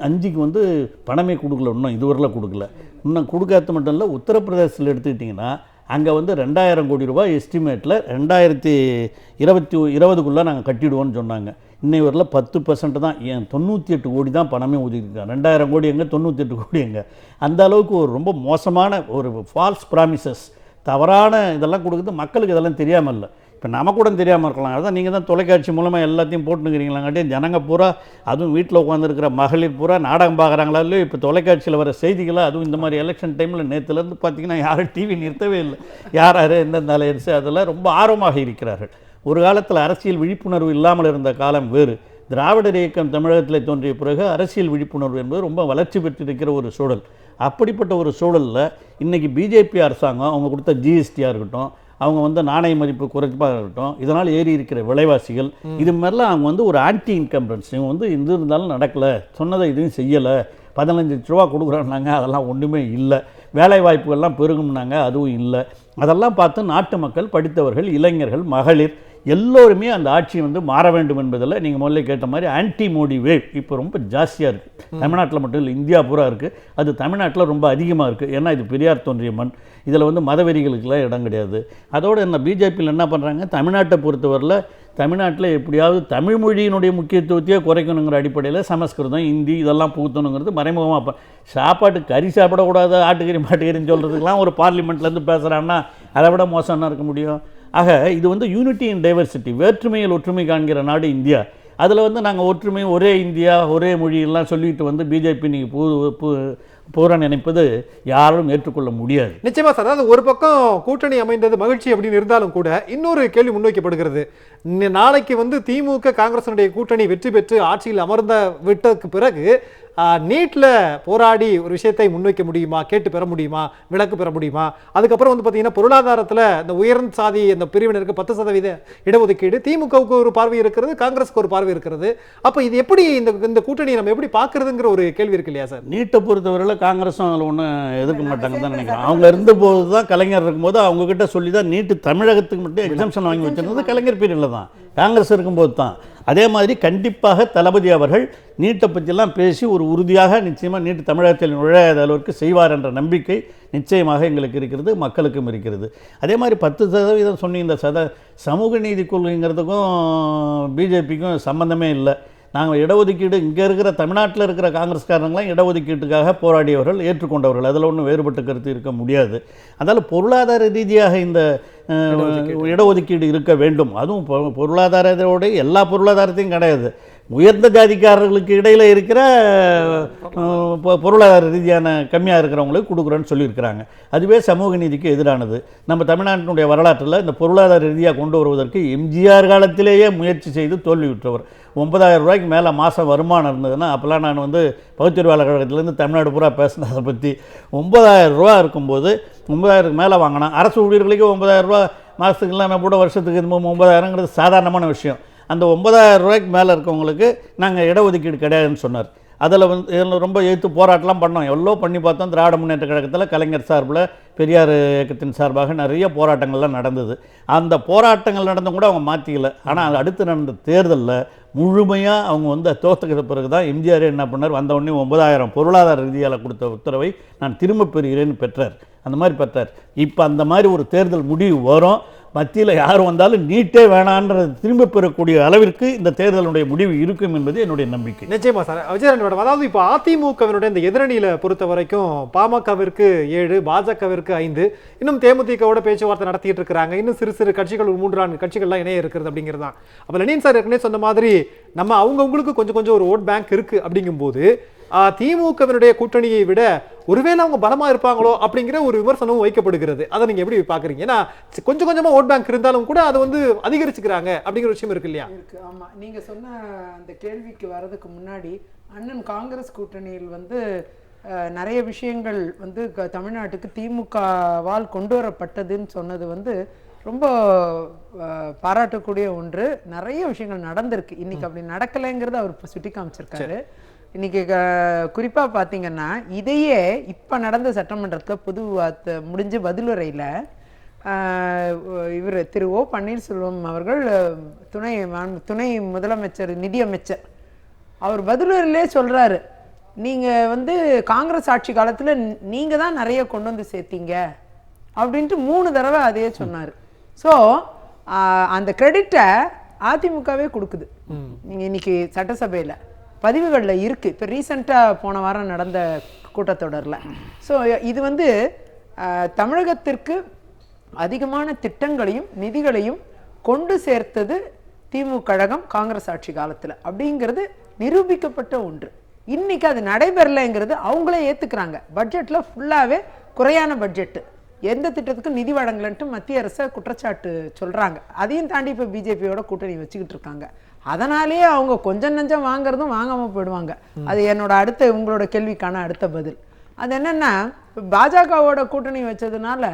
5க்கு வந்து பணமே கொடுக்கல, இன்னும் இதுவரையில் கொடுக்கல. இன்னும் கொடுக்காத மட்டும் இல்லை, உத்தரப்பிரதேசத்தில் எடுத்துக்கிட்டிங்கன்னா அங்கே வந்து 2000 கோடி ரூபாய் எஸ்டிமேட்டில் 2020க்குள்ளே நாங்கள் கட்டிடுவோம்னு சொன்னாங்க. இன்னை வரல 10% தான், 98 கோடி தான் பணமே ஒதுக்கிருக்காங்க. 2000 கோடி எங்கே, 98 கோடி எங்கே? அந்த அளவுக்கு ஒரு ரொம்ப மோசமான ஒரு ஃபால்ஸ் ப்ராமிசஸ், தவறான இதெல்லாம் கொடுக்குறது. மக்களுக்கு இதெல்லாம் தெரியாமல் இல்லை. இப்போ நம்ம கூட தெரியாமல் இருக்கலாம். அதான் நீங்கள் தான் தொலைக்காட்சி மூலமாக எல்லாத்தையும் போட்டுனுக்கிறீங்களாங்காட்டி ஜனங்க பூரா, அதுவும் வீட்டில் உட்காந்துருக்கிற மகளிர் பூரா நாடகம் பார்க்குறாங்களா இல்லையோ, இப்போ தொலைக்காட்சியில் வர செய்திகளாக, அதுவும் இந்த மாதிரி எலெக்ஷன் டைமில் நேற்றுலேருந்து பார்த்தீங்கன்னா யாரும் டிவி நிறுத்தவே இல்லை. யார் எந்தெந்த அலையன்ஸு அதெல்லாம் ரொம்ப ஆர்வமாக இருக்கிறார்கள். ஒரு காலத்தில் அரசியல் விழிப்புணர்வு இல்லாமல் இருந்த காலம் வேறு. திராவிடர் இயக்கம் தமிழகத்தில் தோன்றிய பிறகு அரசியல் விழிப்புணர்வு என்பது ரொம்ப வளர்ச்சி பெற்றிருக்கிற ஒரு சூழல். அப்படிப்பட்ட ஒரு சூழலில் இன்றைக்கி பிஜேபி அரசாங்கம் அவங்க கொடுத்த ஜிஎஸ்டியாக இருக்கட்டும், அவங்க வந்து நாணய மதிப்பு குறைப்பாக இருக்கட்டும், இதனால் ஏறி இருக்கிற விலைவாசிகள், இது மாதிரிலாம் அவங்க வந்து ஒரு ஆன்டி இன்கம்பரன்ஸ். இவங்க வந்து இது இருந்தாலும் நடக்கலை, சொன்னதை இதுவும் செய்யலை, 15 லட்ச ரூபா கொடுக்குறாங்க, அதெல்லாம் ஒன்றுமே இல்லை, வேலை வாய்ப்புகள்லாம் பெருகும்னாங்க, அதுவும் இல்லை. அதெல்லாம் பார்த்து நாட்டு மக்கள், படித்தவர்கள், இளைஞர்கள், மகளிர் எல்லோருமே அந்த ஆட்சியை வந்து மாற வேண்டும் என்பதில் நீங்கள் முதல்ல கேட்ட மாதிரி ஆன்டி மோடி வேவ் இப்போ ரொம்ப ஜாஸ்தியாக இருக்குது. தமிழ்நாட்டில் மட்டும் இல்லை, இந்தியா பூரா இருக்குது. அது தமிழ்நாட்டில் ரொம்ப அதிகமாக இருக்குது. ஏன்னா இது பெரியார் தோன்றிய மண். இதில் வந்து மதவெறிகளுக்கெல்லாம் இடம் கிடையாது. அதோடு என்ன பிஜேபியில் என்ன பண்ணுறாங்க, தமிழ்நாட்டை பொறுத்தவரையில் தமிழ்நாட்டில் எப்படியாவது தமிழ் மொழியினுடைய முக்கியத்துவத்தையே குறைக்கணுங்கிற அடிப்படையில் சமஸ்கிருதம், ஹிந்தி இதெல்லாம் புகுத்தணுங்கிறது மறைமுகமாக. சாப்பாட்டுக்கு கறி சாப்பிடக்கூடாது, ஆட்டுக்கறி மாட்டுக்கறின்னு சொல்கிறதுக்கெலாம் ஒரு பார்லிமெண்ட்லேருந்து பேசுகிறான்னா அதை விட மோசம் என்ன இருக்க முடியும்? ஆக இது வந்து யூனிட்டி இன் டைவர்சிட்டி, வேற்றுமையில் ஒற்றுமை காண்கிற நாடு இந்தியா. அதில் வந்து நாங்கள் ஒற்றுமை, ஒரே இந்தியா, ஒரே மொழியெல்லாம் சொல்லிட்டு வந்து பிஜேபி நீங்கள் பூரா நினைப்பது யாரும் ஏற்றுக்கொள்ள முடியாது. நிச்சயமா சார். அதாவது ஒரு பக்கம் கூட்டணி அமைந்தது மகிழ்ச்சி அப்படின்னு இருந்தாலும் கூட இன்னொரு கேள்வி முன்வைக்கப்படுகிறது. நாளைக்கு வந்து திமுக காங்கிரஸினுடைய கூட்டணி வெற்றி பெற்று ஆட்சியில் அமர்ந்த விட்டதுக்கு பிறகு நீட்ல போராடி ஒரு விஷயத்தை முன்வைக்க முடியுமா, கேட்டு பெற முடியுமா, விலக்கு பெற முடியுமா? அதுக்கப்புறம் வந்து பார்த்தீங்கன்னா பொருளாதாரத்தில் இந்த உயர்ந்த சாதி அந்த பிரிவினருக்கு 10% இடஒதுக்கீடு, திமுகவுக்கு ஒரு பார்வை இருக்கிறது, காங்கிரஸுக்கு ஒரு பார்வை இருக்கிறது. அப்போ இது எப்படி இந்த கூட்டணியை நம்ம எப்படி பார்க்கறதுங்கிற ஒரு கேள்வி இருக்கு இல்லையா சார்? நீட்டை பொறுத்தவரையில் காங்கிரஸும் அதில் ஒன்றும் எதிர்க்க மாட்டாங்கன்னு தான் நினைக்கிறேன். அவங்க இருந்தபோது தான், கலைஞர் இருக்கும்போது அவங்கக்கிட்ட சொல்லி தான் நீட்டு தமிழகத்துக்கு மட்டும் எக்ஸம்ஷன் வாங்கி வச்சிருந்தது கலைஞர் பீரியடில் தான், காங்கிரஸ் இருக்கும்போது தான். அதே மாதிரி கண்டிப்பாக தளபதி அவர்கள் நீட்டை பற்றியெல்லாம் பேசி ஒரு உறுதியாக நிச்சயமாக நீட்டு தமிழகத்தில் நுழையாத அளவிற்கு செய்வார் என்ற நம்பிக்கை நிச்சயமாக எங்களுக்கு இருக்கிறது, மக்களுக்கும் இருக்கிறது. அதே மாதிரி 10% சொன்னி இந்த சமூக நீதி கொள்கைங்கிறதுக்கும் பிஜேபிக்கும் சம்பந்தமே இல்லை. நாங்கள் இடஒதுக்கீடு இங்கே இருக்கிற தமிழ்நாட்டில் இருக்கிற காங்கிரஸ்காரங்களாம் இடஒதுக்கீட்டுக்காக போராடியவர்கள், ஏற்றுக்கொண்டவர்கள், அதில் ஒன்றும் வேறுபட்ட கருத்து இருக்க முடியாது. அதனால் பொருளாதார ரீதியாக இந்த இடஒதுக்கீடு இருக்க வேண்டும். அதுவும் பொருளாதாரத்தோடு எல்லா பொருளாதாரத்தையும் கிடையாது, உயர்ந்த ஜாதிக்காரர்களுக்கு இடையில் இருக்கிற பொருளாதார ரீதியான கம்மியாக இருக்கிறவங்களுக்கு கொடுக்குறோன்னு சொல்லியிருக்கிறாங்க. அதுவே சமூக நீதிக்கு எதிரானது. நம்ம தமிழ்நாட்டினுடைய வரலாற்றில் இந்த பொருளாதார ரீதியாக கொண்டு வருவதற்கு எம்ஜிஆர் காலத்திலேயே முயற்சி செய்து தோல்வியுற்றவர். 9000 ரூபாய்க்கு மேலே மாதம் வருமானம் இருந்ததுன்னா, அப்போல்லாம் நான் வந்து பகுத்தறிவாளர் கழகத்திலேருந்து தமிழ்நாடு பூரா பேசினேன் அதை பற்றி. 9000 ரூபா இருக்கும்போது 9000க்கு மேலே வாங்கினா அரசு ஊழியர்களுக்கு 9000 ரூபா மாதத்துக்கு இல்லாமல் கூட வருஷத்துக்கு 9000ங்கிறது சாதாரணமான விஷயம். அந்த 9000 ரூபாய்க்கு மேலே இருக்கவங்களுக்கு நாங்கள் இடஒதுக்கீடு கிடையாதுன்னு சொன்னார். அதில் வந்து இதில் ரொம்ப எதிர்த்து போராட்டம்லாம் பண்ணோம், எவ்வளோ பண்ணி பார்த்தோம். திராவிட முன்னேற்ற கழகத்தில் கலைஞர் சார்பில், பெரியார் இயக்கத்தின் சார்பாக நிறைய போராட்டங்கள்லாம் நடந்தது. அந்த போராட்டங்கள் நடந்தும் கூட அவங்க மாற்றிக்கல. ஆனால் அடுத்து நடந்த தேர்தலில் முழுமையாக அவங்க வந்து தோற்றுக்கிற பிறகு தான் எம்ஜிஆர் என்ன பண்ணார், வந்த உடனே 9000 பொருளாதார ரீதியால் கொடுத்த உத்தரவை நான் திரும்ப பெறுகிறேன்னு பெற்றார். அந்த மாதிரி பெற்றார். இப்போ அந்த மாதிரி ஒரு தேர்தல் முடிவு வரும். மத்தியில் யார் வந்தாலும் நீட்டே வேணான்றது திரும்ப பெறக்கூடிய அளவிற்கு இந்த தேர்தலுடைய முடிவு இருக்கும் என்பது என்னுடைய நம்பிக்கை. நிச்சயமா சார். விஜயன் மேடம், அதாவது இப்போ அதிமுகவினுடைய இந்த எதிரணியில் பொறுத்த வரைக்கும் பாமகவிற்கு 7, பாஜகவிற்கு 5, இன்னும் தேமுதிகவோட பேச்சுவார்த்தை நடத்திட்டு இருக்கிறாங்க. இன்னும் சிறு சிறு கட்சிகள், 3-4 கட்சிகள்லாம் இணைய இருக்கிறது அப்படிங்கிறது தான். அப்போ லெனின் சார் ஏற்கனவே சொன்ன மாதிரி நம்ம அவங்கவுங்களுக்கு கொஞ்சம் ஒரு ஓட் பேங்க் இருக்கு. அப்படிங்கும்போது திமுகவினுடைய கூட்டணியை விட ஒருவேளை அவங்க பலமா இருப்பாங்களோ அப்படிங்கிற ஒரு விமர்சனமும் வைக்கப்படுகிறது. அதை நீங்க எப்படி பாக்குறீங்க? ஏன்னா கொஞ்சமா ஓட் பேங்க் இருந்தாலும் கூட அதை வந்து அதிகரிச்சுக்கிறாங்க அப்படிங்கிற விஷயம் இருக்கு இல்லையா? இருக்கு. ஆமா, நீங்க சொன்ன அந்த கேள்விக்கு வர்றதுக்கு முன்னாடி அண்ணன் காங்கிரஸ் கூட்டணியில் வந்து நிறைய விஷயங்கள் வந்து தமிழ்நாட்டுக்கு திமுகவால் கொண்டு வரப்பட்டதுன்னு சொன்னது வந்து ரொம்ப பாராட்டக்கூடிய ஒன்று. நிறைய விஷயங்கள் நடந்திருக்கு. இன்னைக்கு அப்படி நடக்கலைங்கிறது அவர் சுட்டி காமிச்சிருக்காரு. இன்னைக்கு குறிப்பா பாத்தீங்கன்னா இதையே இப்ப நடந்த சட்டமன்றத்தில் பொது முடிஞ்ச பதிலுரையில இவர் திரு ஓ பன்னீர்செல்வம் அவர்கள் துணை முதலமைச்சர் நிதியமைச்சர் அவர் பதிலுரையிலே சொல்றாரு, நீங்க வந்து காங்கிரஸ் ஆட்சி காலத்துல நீங்க தான் நிறைய கொண்டு வந்து சேர்த்தீங்க அப்படின்ட்டு 3 தடவை அதே சொன்னாரு. ஸோ அந்த கிரெடிட்டை அதிமுகவே கொடுக்குது. நீங்க இன்னைக்கு சட்டசபையில பதிவுகளில் இருக்கு. இப்போ ரீசெண்டாக போன வாரம் நடந்த கூட்டத்தொடரில். ஸோ இது வந்து தமிழகத்திற்கு அதிகமான திட்டங்களையும் நிதிகளையும் கொண்டு சேர்த்தது திமுக கழகம் காங்கிரஸ் ஆட்சி காலத்தில் அப்படிங்கிறது நிரூபிக்கப்பட்ட ஒன்று. இன்னைக்கு அது நடைபெறலைங்கிறது அவங்களே ஏற்றுக்கிறாங்க. பட்ஜெட்டில் ஃபுல்லாகவே குறையான பட்ஜெட்டு, எந்த திட்டத்துக்கும் நிதி வழங்கலன்ட்டு மத்திய அரசை குற்றச்சாட்டு சொல்கிறாங்க. அதையும் தாண்டி இப்போ பிஜேபியோட கூட்டணி வச்சுக்கிட்டு இருக்காங்க. அதனாலேயே அவங்க கொஞ்சம் நஞ்சம் வாங்குறதும் வாங்காமல் போயிடுவாங்க. அது என்னோட உங்களோட கேள்விக்கான அடுத்த பதில். அது என்னென்னா, பாஜகவோட கூட்டணி வச்சதுனால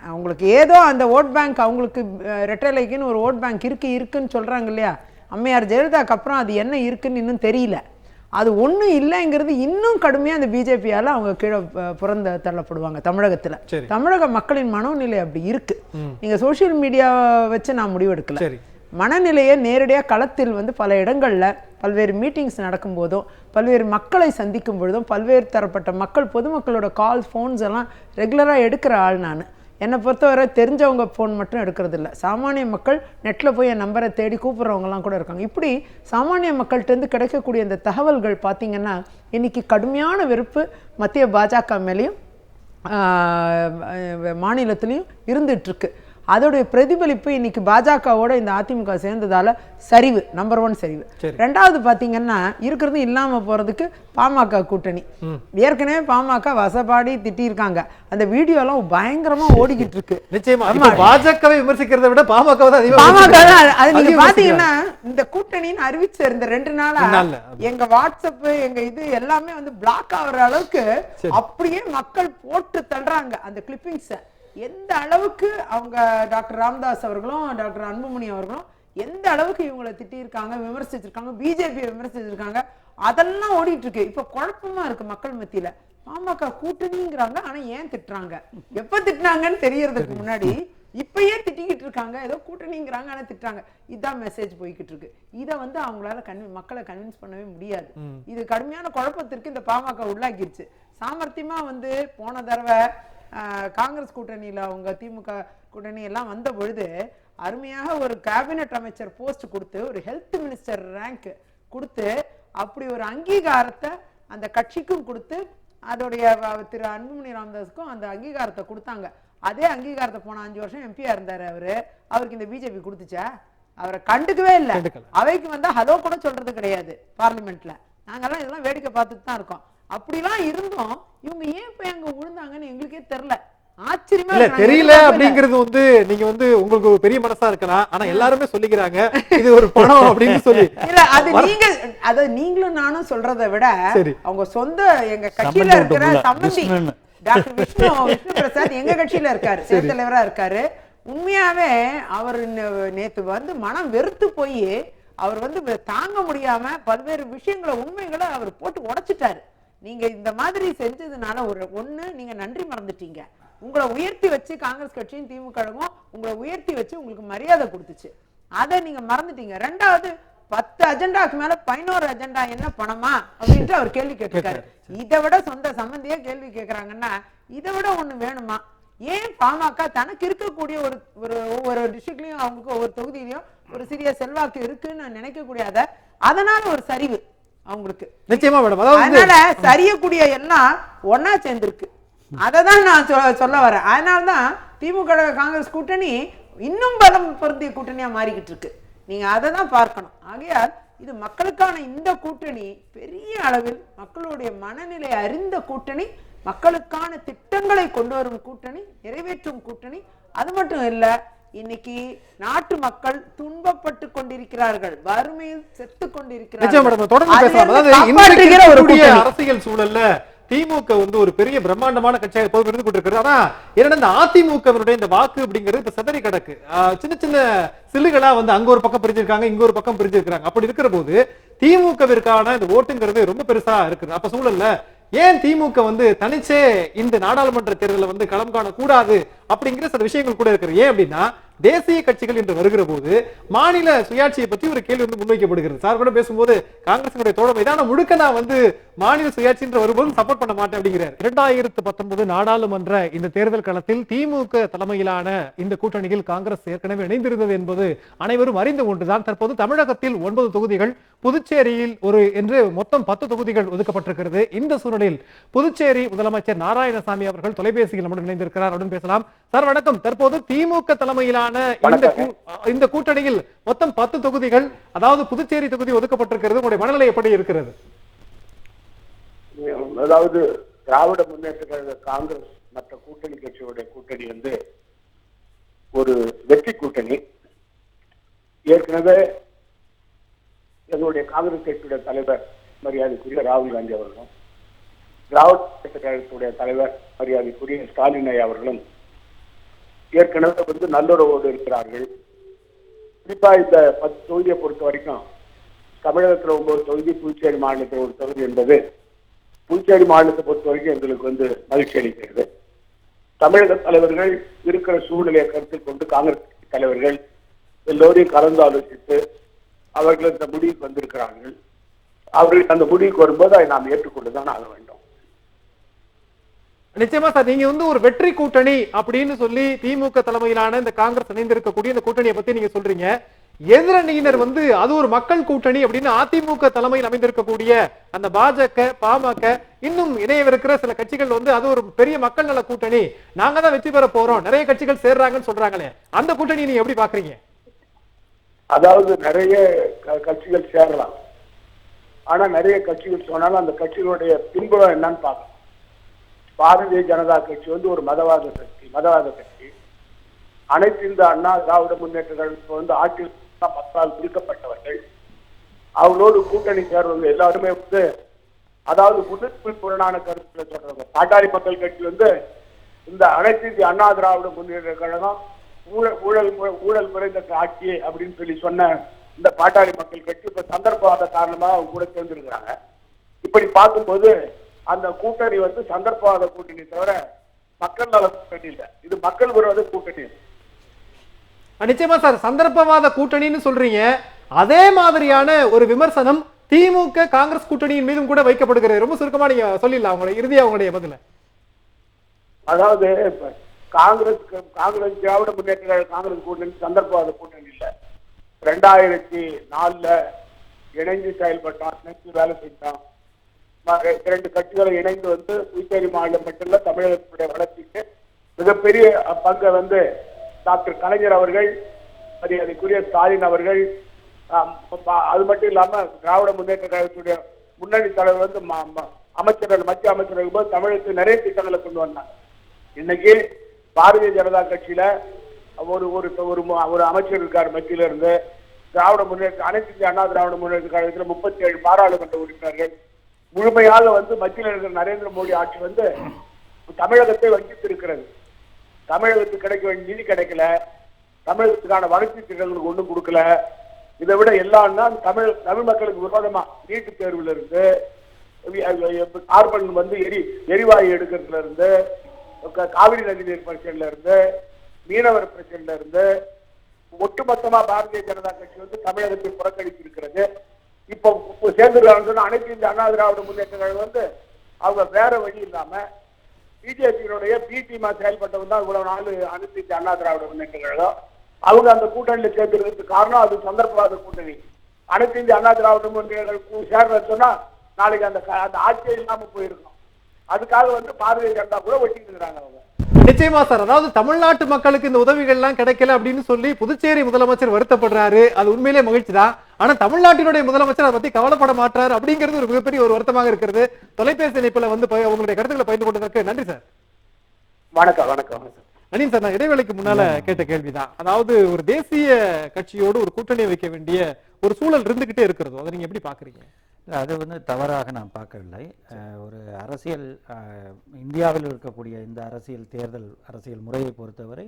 அவங்களுக்கு ஏதோ அந்த ஓட் பேங்க், அவங்களுக்கு ரெட்டலைக்குன்னு ஒரு ஓட் பேங்க் இருக்குன்னு சொல்கிறாங்க இல்லையா. அம்மையார் ஜெயலலிதாக்கு அப்புறம் அது என்ன இருக்குன்னு இன்னும் தெரியல. அது ஒன்றும் இல்லைங்கிறது இன்னும் கடுமையாக அந்த பிஜேபியால் அவங்க கீழே புறந்த தள்ளப்படுவாங்க தமிழகத்தில். தமிழக மக்களின் மனோநிலை அப்படி இருக்கு. நீங்கள் சோஷியல் மீடியாவை வச்சு நான் முடிவெடுக்கல. மனநிலையை நேரடியாக களத்தில் வந்து பல இடங்களில் பல்வேறு மீட்டிங்ஸ் நடக்கும்போதும் பல்வேறு மக்களை சந்திக்கும் பொழுதும் பல்வேறு தரப்பட்ட மக்கள் பொதுமக்களோட கால்ஸ் ஃபோன்ஸ் எல்லாம் ரெகுலராக எடுக்கிற ஆள் நான். என்னை பொறுத்தவரை தெரிஞ்சவங்க ஃபோன் மட்டும் எடுக்கிறது இல்லை. சாமானிய மக்கள் நெட்டில் போய் என் நம்பரை தேடி கூப்பிட்றவங்கலாம் கூட இருக்காங்க. இப்படி சாமானிய மக்கள்கிட்டருந்து கிடைக்கக்கூடிய இந்த தகவல்கள் பார்த்திங்கன்னா இன்றைக்கி கடுமையான வெறுப்பு மத்திய பாஜக மேலேயும் மாநிலத்திலையும் இருந்துகிட்ருக்கு. அதோடைய பிரதிபலிப்பு இன்னைக்கு பாஜகவோட இந்த அதிமுக சேர்ந்ததால சரிவு, நம்பர் 1 சரிவு. ரெண்டாவது பாத்தீங்கன்னா இருக்கிறது இல்லாம போறதுக்கு பாமக கூட்டணி. ஏற்கனவே பாமக வசப்பாடி திட்டிருக்காங்க. அந்த வீடியோ எல்லாம் பயங்கரமா ஓடிக்கிட்டு இருக்கு. நிச்சயமா பாஜகவை விமர்சிக்கிறதை விட பாமக அது நீங்க பாத்தீங்கன்னா இந்த கூட்டணின்னு அறிவிச்ச இந்த 2 நாளா எங்க வாட்ஸ்அப் எங்க இது எல்லாமே வந்து பிளாக் ஆகுற அளவுக்கு அப்படியே மக்கள் போட்டு தள்ளுறாங்க அந்த கிளிப்பிங்ஸை. எந்த அளவுக்கு அவங்க டாக்டர் ராமதாஸ் அவர்களும் டாக்டர் அன்புமணி அவர்களும் எந்த அளவுக்கு இவங்களை திட்டியிருக்காங்க, விமர்சிச்சிருக்காங்க, பிஜேபியை விமர்சிச்சிருக்காங்க, அதெல்லாம் ஓடிட்டு இருக்கு. இப்ப குழப்பமா இருக்கு மக்கள் மத்தியில. பாமக கூட்டணிங்கிறாங்க, ஆனா ஏன் திட்டுறாங்க, எப்ப திட்டினாங்கன்னு தெரியறதுக்கு முன்னாடி இப்பயே திட்டிக்கிட்டு இருக்காங்க. ஏதோ கூட்டணிங்கிறாங்க ஆனா திட்டுறாங்க. இதுதான் மெசேஜ் போய்கிட்டு இருக்கு. இதை வந்து அவங்களால மக்களை கன்வின்ஸ் பண்ணவே முடியாது. இது கடுமையான குழப்பத்திற்கு இந்த பாமக உள்ளாக்கிருச்சு. சாமர்த்தியமா வந்து போன தடவை காங்கிரஸ் கூட்டணியில் அவங்க திமுக கூட்டணி எல்லாம் வந்த பொழுது அருமையாக ஒரு கேபினெட் அமைச்சர் போஸ்ட் கொடுத்து ஒரு ஹெல்த் மினிஸ்டர் ரேங்க் கொடுத்து அப்படி ஒரு அங்கீகாரத்தை அந்த கட்சிக்கும் கொடுத்து அதோடைய திரு அன்புமணி ராமதாஸுக்கும் அந்த அங்கீகாரத்தை கொடுத்தாங்க. அதே அங்கீகாரத்தை போன 5 வருஷம் எம்பியா இருந்தாரு அவருக்கு இந்த பிஜேபி கொடுத்துச்சா? அவரை கண்டுக்கவே இல்லை. அவைக்கு வந்தா ஹலோ கூட சொல்றது கிடையாது பார்லிமெண்ட்ல. நாங்கெல்லாம் இதெல்லாம் வேடிக்கை பார்த்துட்டு தான் இருக்கோம். அப்படிலாம் இருந்தோம் இவங்க ஏன் போய் அங்க விழுந்தாங்கன்னு எங்களுக்கே தெரியல. ஆச்சரியமா தெரியல. அப்படிங்கிறது வந்து நீங்க வந்து உங்களுக்கு ஒரு பெரிய மனசா இருக்கலாம். ஆனா எல்லாருமே சொல்லிக்கிறாங்க இது ஒரு பணம் அப்படின்னு சொல்லி. இல்ல அது நீங்களும் நானும் சொல்றதை விட அவங்க சொந்த எங்க கட்சியில இருக்கிற சம்பந்தி டாக்டர் விஷ்ணு பிரசாத் எங்க கட்சியில இருக்காரு, செயல் தலைவரா இருக்காரு. உண்மையாவே அவர் நேத்து வந்து மனம் வெறுத்து போய் அவர் வந்து தாங்க முடியாம பல்வேறு விஷயங்களை உண்மைகளை அவர் போட்டு உடைச்சிட்டாரு. நீங்க இந்த மாதிரி செஞ்சதுனால ஒண்ணு நீங்க நன்றி மறந்துட்டீங்க. உங்களை உயர்த்தி வச்சு காங்கிரஸ் கட்சியும் திமுக உங்களை உயர்த்தி வச்சு உங்களுக்கு மரியாதை கொடுத்துச்சு, அதை நீங்க மறந்துட்டீங்க. ரெண்டாவது 10 அஜெண்டாக்கு மேல 11 அஜெண்டா என்ன பணமா அப்படின்ட்டு அவர் கேள்வி கேட்டிருக்காரு. இதை விட சொந்த சம்பந்தியே கேள்வி கேட்கறாங்கன்னா இதை விட ஒண்ணு வேணுமா? ஏன் பாமக தனக்கு இருக்கக்கூடிய ஒவ்வொரு டிஸ்ட்ரிக்ட்லயும் அவங்களுக்கு ஒவ்வொரு தொகுதியிலையும் ஒரு சிறிய செல்வாக்கு இருக்குன்னு நினைக்கக்கூடியத அதனால ஒரு சரிவு அவங்களுக்கு நிச்சயமா மேடம். அதனால சரியக்கூடிய எல்லாம் ஒன்னா சேர்ந்திருக்கு. அததான் நான் சொல்ல வரேன். அதனால்தான் திமுக காங்கிரஸ் கூட்டணி இன்னும் பலம் பொருந்திய கூட்டணியா மாறிக்கிட்டு இருக்கு. நீங்க அதை தான் பார்க்கணும். ஆகையால் இது மக்களுக்கான இந்த கூட்டணி பெரிய அளவில் மக்களுடைய மனநிலை அறிந்த கூட்டணி, மக்களுக்கான திட்டங்களை கொண்டு வரும் கூட்டணி, நிறைவேற்றும் கூட்டணி. அது மட்டும் இல்ல, இன்னைக்கு நாட்டு மக்கள் துன்பப்பட்டு கொண்டிருக்கிறார்கள், வறுமையில் செத்து நிச்சயம் மேடம், தொடர்ந்து கொண்டிருக்கிறார்கள். பேசலாம். அதாவது காப்பாற்றுகிற ஒரு இன்றைய கூட்டணி. அரசியல் சூழல்ல திமுக ஒரு பெரிய பிரம்மாண்டமான கட்சியாக எப்போதும் இருந்து கொண்டிருக்கிறது. ஆனா என்னன்னா இந்த அதிமுகவினுடைய இந்த வாக்கு அப்படிங்கிறது இப்ப சிதறி கிடக்கு. சின்ன சின்ன சில்லுகளா அங்க ஒரு பக்கம் பிரிஞ்சிருக்காங்க, இங்க ஒரு பக்கம் பிரிஞ்சிருக்காங்க. அப்படி இருக்கிற போது திமுகவிற்கான இந்த ஓட்டுங்கிறது ரொம்ப பெருசா இருக்குது. அப்ப சூழல்ல ஏன் திமுக தனிச்சே இந்த நாடாளுமன்ற தேர்தலில் களம் காண கூடாது அப்படிங்கிற சில விஷயங்கள் கூட இருக்கு. ஏன் அப்படின்னா தேசிய கட்சிகள் என்று வருகிற போது மாநில சுயாட்சியை பற்றி ஒரு கேள்வி முன்வைக்கப்படுகிறது. சார் கூட பேசும்போது காங்கிரசினுடைய தோழமை தான் முழுக்க நான் மாநில சுயாட்சி என்று வரும்போது சப்போர்ட் பண்ண மாட்டேன் அப்படிங்கிறார். 2019 நாடாளுமன்ற இந்த தேர்தல் களத்தில் திமுக தலைமையிலான இந்த கூட்டணியில் காங்கிரஸ் ஏற்கனவே இணைந்திருந்தது என்பது அனைவரும் அறிந்த ஒன்றுதான். தற்போது தமிழகத்தில் 9 தொகுதிகள், புதுச்சேரியில் என்று மொத்தம் 10 தொகுதிகள் ஒதுக்கப்பட்டிருக்கிறது. இந்த சூழலில் புதுச்சேரி முதலமைச்சர் நாராயணசாமி அவர்கள் தொலைபேசியில் நம்முடன் இணைந்திருக்கிறார். அவருடன் பேசலாம். சார் வணக்கம். தற்போது திமுக தலைமையிலான இந்த கூட்டணியில் மொத்தம் 10 தொகுதிகள், அதாவது புதுச்சேரி தொகுதி ஒதுக்கப்பட்டிருக்கிறது. உங்களுடைய மனநிலை எப்படி இருக்கிறது? அதாவது திராவிட முன்னேற்ற கழக காங்கிரஸ் மற்ற கூட்டணி கட்சியோட கூட்டணி ஒரு வெற்றி கூட்டணி. ஏற்கனவே எங்களுடைய காங்கிரஸ் கட்சியுடைய தலைவர் மரியாதைக்குரிய ராகுல் காந்தி அவர்களும், திராவிட முன்னேற்ற கழகத்துடைய தலைவர் மரியாதைக்குரிய ஸ்டாலின் ஐயா அவர்களும் ஏற்கனவே நல்லுறவோடு இருக்கிறார்கள். குறிப்பா இந்த 10 தொகுதியை பொறுத்த வரைக்கும் தமிழகத்தில் 9 தொகுதி, புதுச்சேரி மாநிலத்தில் 1 தொகுதி என்பது புதுச்சேரி மாநிலத்தை பொறுத்த வரைக்கும் எங்களுக்கு மகிழ்ச்சி அளிக்கிறது. தமிழக தலைவர்கள் இருக்கிற சூழ்நிலையை கருத்தில் கொண்டு காங்கிரஸ் தலைவர்கள் எல்லோரையும் கலந்து ஆலோசித்து அவர்கள் இந்த முடிவுக்கு வந்திருக்கிறார்கள். அவர்கள் அந்த முடிவுக்கு வரும்போது அதை நாம் ஏற்றுக்கொண்டுதான் ஆக வேண்டும். நிச்சயமா சார், நீங்க ஒரு வெற்றி கூட்டணி அப்படின்னு சொல்லி திமுக தலைமையிலான இந்த காங்கிரஸ் இணைந்திருக்கக்கூடிய இந்த கூட்டணியை பத்தி நீங்க சொல்றீங்க. எதிரணியினர் அது ஒரு மக்கள் கூட்டணி அப்படின்னு அதிமுக தலைமையில் அமைந்திருக்கக்கூடிய அந்த பாஜக, பாமக, இன்னும் இணையவிருக்கிற சில கட்சிகள் அது ஒரு பெரிய மக்கள் நல கூட்டணி, நாங்க தான் வெற்றி பெற போறோம், நிறைய கட்சிகள் சேர்றாங்கன்னு சொல்றாங்களே, அந்த கூட்டணி நீங்க எப்படி பாக்குறீங்க? அதாவது நிறைய கட்சிகள் சேரலாம், ஆனா நிறைய கட்சிகள் சொன்னாலும் அந்த கட்சிகளுடைய பின்புலம் என்னன்னு பார்க்கணும். பாரதிய ஜனதா கட்சி ஒரு மதவாத கட்சி. அனைத்து இந்த அண்ணா திராவிட முன்னேற்ற கழகத்துக்கு ஆட்சியில் 10 ஆல் பிரிக்கப்பட்டவர்கள். அவங்களோடு கூட்டணி சேர்றவங்க எல்லாருமே அதாவது புறநான கருத்துல சொல்றவங்க. பாட்டாளி மக்கள் கட்சி இந்த அனைத்து இந்திய அண்ணா திராவிட முன்னேற்ற கழகம் ஊழல் குறைந்த ஆட்சி அப்படின்னு சொல்லி சொன்ன இந்த பாட்டாளி மக்கள் கட்சி இப்ப சந்தர்ப்பவாத காரணமாக அவங்க கூட சேர்ந்திருக்கிறாங்க. இப்படி பார்க்கும்போது அந்த கூட்டணி சந்தர்ப்பவாத கூட்டணி தவிர மக்கள் நல கூட்டணி இல்லை, இது மக்கள் விரோத கூட்டணி. நிச்சயமா சார், சந்தர்ப்பவாத கூட்டணின்னு சொல்றீங்க. அதே மாதிரியான ஒரு விமர்சனம் திமுக காங்கிரஸ் கூட்டணியின் மீதும் கூட வைக்கப்படுகிறது. ரொம்ப சுருக்கமா நீங்க சொல்லிடலாம் அவங்களுடைய இறுதியா உங்களுடைய பதில. அதாவது காங்கிரஸ் திராவிட முன்னேற்ற கழக காங்கிரஸ் கூட்டணி சந்தர்ப்பவாத கூட்டணி இல்லை. 2004 இணைந்து செயல்பட்டோம், இணைந்து வேலை செஞ்சோம். 2 கட்சிகளை இணைந்து புதுச்சேரி மாநிலம் மட்டுமல்ல தமிழகத்துடைய வளர்ச்சிக்கு மிகப்பெரிய பங்கை டாக்டர் கலைஞர் அவர்கள், மரியாதைக்குரிய ஸ்டாலின் அவர்கள், அது மட்டும் இல்லாம திராவிட முன்னேற்ற கழகத்துடைய முன்னணி தலைவர் அமைச்சர்கள், மத்திய அமைச்சர்கள் போது தமிழகத்துக்கு நிறைய திட்டங்களை கொண்டு வந்தாங்க. இன்னைக்கு பாரதிய ஜனதா கட்சியில ஒரு அமைச்சர் இருக்கார் மத்தியில இருந்து. திராவிட முன்னேற்ற அனைத்து இந்திய அண்ணா திராவிட முன்னேற்ற கழகத்தில் 37 பாராளுமன்ற உறுப்பினர்கள். முழுமையாக மத்தியில் இருக்கிற நரேந்திர மோடி ஆட்சி தமிழகத்தை வஞ்சித்திருக்கிறது. தமிழகத்துக்கு கிடைக்க வேண்டிய நிதி கிடைக்கல, தமிழகத்துக்கான வளர்ச்சி திட்டங்களுக்கு ஒன்றும் கொடுக்கல. இதை விட எல்லாம் தமிழ் மக்களுக்கு விரோதமா நீட்டு தேர்வுல இருந்து, கார்பன் எரிவாயு எடுக்கிறதுல இருந்து, காவிரி நதிநீர் பிரச்சனையில இருந்து, மீனவர் பிரச்சனையில இருந்து ஒட்டுமொத்தமா பாரதிய ஜனதா கட்சி தமிழகத்தை புறக்கணித்து இருக்கிறது. இப்போ சேர்ந்துருக்காங்க அனைத்து இந்த அண்ணா திராவிட முன்னேற்ற கழகம் அவங்க வேற வழி இல்லாம பிஜேபியினுடைய பி டீமா செயல்பட்டவங்க தான் இவ்வளவு நாள் அனைத்து இந்த அண்ணா திராவிட முன்னேற்ற கழகம். அவங்க அந்த கூட்டணியில சேர்ந்துருக்கிறதுக்கு காரணம் அது சந்தர்ப்பவாத கூட்டணி. அனைத்து இந்த அண்ணா திராவிட முன்னேற்ற சேர்ற சொன்னா நாளைக்கு அந்த ஆட்சியே இல்லாம போயிருக்கும். அதுக்காக பாரதிய ஜனதா கூட ஒட்டிட்டு இருக்கிறாங்க அவங்க. நிச்சயமா சார், அதாவது தமிழ்நாட்டு மக்களுக்கு இந்த உதவிகள் எல்லாம் கிடைக்கல அப்படின்னு சொல்லி புதுச்சேரி முதலமைச்சர் வருத்தப்படுறாரு. அது உண்மையிலே மகிழ்ச்சி தான். ஆனா தமிழ்நாட்டினுடைய முதலமைச்சர் அதை பத்தி கவலைப்பட மாட்டாரு அப்படிங்கிறது ஒரு மிகப்பெரிய ஒரு வருத்தமாக இருக்கிறது. தொலைபேசி இணைப்புல உங்களுடைய கருத்துக்களை பகிர்ந்து கொண்டதற்கு நன்றி சார். வணக்கம். அனில் சார், நான் இடைவேளைக்கு முன்னால கேட்ட கேள்விதான். அதாவது ஒரு தேசிய கட்சியோடு ஒரு கூட்டணி வைக்க வேண்டிய ஒரு சூழல் இருந்துகிட்டே இருக்கிறதோ, அதை நீங்க எப்படி பாக்குறீங்க? அது வந்து தவறாக நான் பார்க்கவில்லை. ஒரு அரசியல் இந்தியாவில் இருக்கக்கூடிய இந்த அரசியல் முறையை பொறுத்தவரை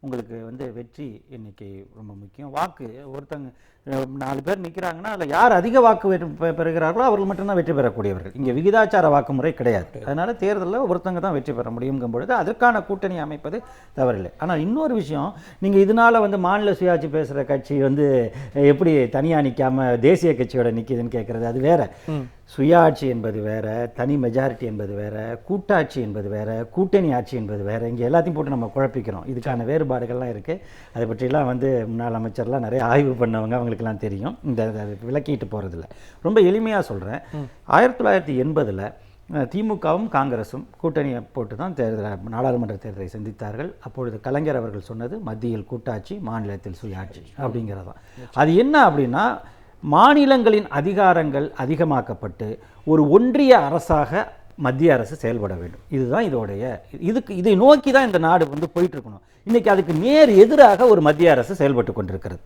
உங்களுக்கு வந்து வெற்றி எண்ணிக்கை ரொம்ப முக்கியம். வாக்கு ஒருத்தங்க 4 பேர் நிற்கிறாங்கன்னா அதில் யார் அதிக வாக்கு பெறுகிறார்களோ அவர்கள் மட்டும்தான் வெற்றி பெறக்கூடியவர்கள். இங்கே விகிதாச்சார வாக்கு முறை கிடையாது. அதனால தேர்தலில் ஒருத்தங்க தான் வெற்றி பெற முடியுங்கும் பொழுது அதற்கான கூட்டணி அமைப்பது தவறில்லை. ஆனால் இன்னொரு விஷயம், நீங்கள் இதனால வந்து மாநில சுயாட்சி பேசுகிற கட்சி வந்து எப்படி தனியாக நிற்காம தேசிய கட்சியோட நிற்கிதுன்னு கேட்குறது அது வேற. சுயாட்சி என்பது வேற, தனி மெஜாரிட்டி என்பது வேற, கூட்டாட்சி என்பது வேற, கூட்டணி ஆட்சி என்பது வேற. இங்கே எல்லாத்தையும் போட்டு நம்ம குழப்பிக்கிறோம். இதுக்கான வேறுபாடுகள்லாம் இருக்குது. அதை பற்றிலாம் வந்து முன்னாள் அமைச்சர்லாம் நிறைய ஆய்வு பண்ணவங்க, அவங்களுக்கெல்லாம் தெரியும். இந்த விளக்கிட்டு போகிறதில்ல. ரொம்ப எளிமையாக சொல்கிறேன். 1980 திமுகவும் காங்கிரஸும் கூட்டணியை போட்டு தான் நாடாளுமன்ற தேர்தலை சந்தித்தார்கள். அப்பொழுது கலைஞர் அவர்கள் சொன்னது மத்தியில் கூட்டாட்சி, மாநிலத்தில் சுயாட்சி அப்படிங்கிறதான். அது என்ன அப்படின்னா, மாநிலங்களின் அதிகாரங்கள் அதிகமாக்கப்பட்டு ஒரு ஒன்றிய அரசாக மத்திய அரசு செயல்பட வேண்டும். இதுதான் இதை நோக்கி தான் இந்த நாடு வந்து போயிட்டு இருக்கணும். இன்னைக்கு அதுக்கு நேர் எதிராக ஒரு மத்திய அரசு செயல்பட்டு கொண்டிருக்கிறது.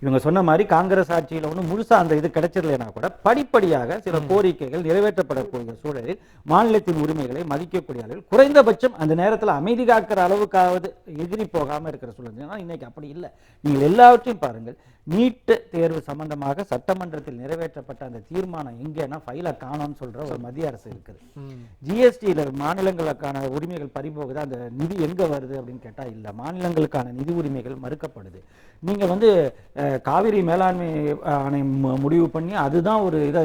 இவங்க சொன்ன மாதிரி காங்கிரஸ் ஆட்சியில் ஒன்றும் முழுசா அந்த இது கிடைச்சிடலைன்னா கூட படிப்படியாக சில கோரிக்கைகள் நிறைவேற்றப்படக்கூடிய சூழலில் மாநிலத்தின் உரிமைகளை மதிக்கக்கூடிய அளவில் குறைந்தபட்சம் அந்த நேரத்தில் அமைதி காக்கிற அளவுக்காவது எதிரி போகாமல் இருக்கிற சூழல். இன்னைக்கு அப்படி இல்லை. நீங்கள் எல்லாவற்றையும் பாருங்கள். நீட் தேர்வு சம்பந்தமாக சட்டமன்றத்தில் நிறைவேற்றப்பட்ட அந்த தீர்மானம் எங்கன்னா ஃபைலை காணோம்னு சொல்ற ஒரு மத்திய அரசு இருக்குது. ஜிஎஸ்டியில் மாநிலங்களுக்கான உரிமைகள் பறிபோகுது, அந்த நிதி எங்க வருது அப்படின்னு கேட்டா இல்லை. மாநிலங்களுக்கான நிதி உரிமைகள் மறுக்கப்படுது. நீங்க வந்து காவிரி மேலாண்மை ஆணையம் முடிவு பண்ணி அதுதான் ஒரு இதை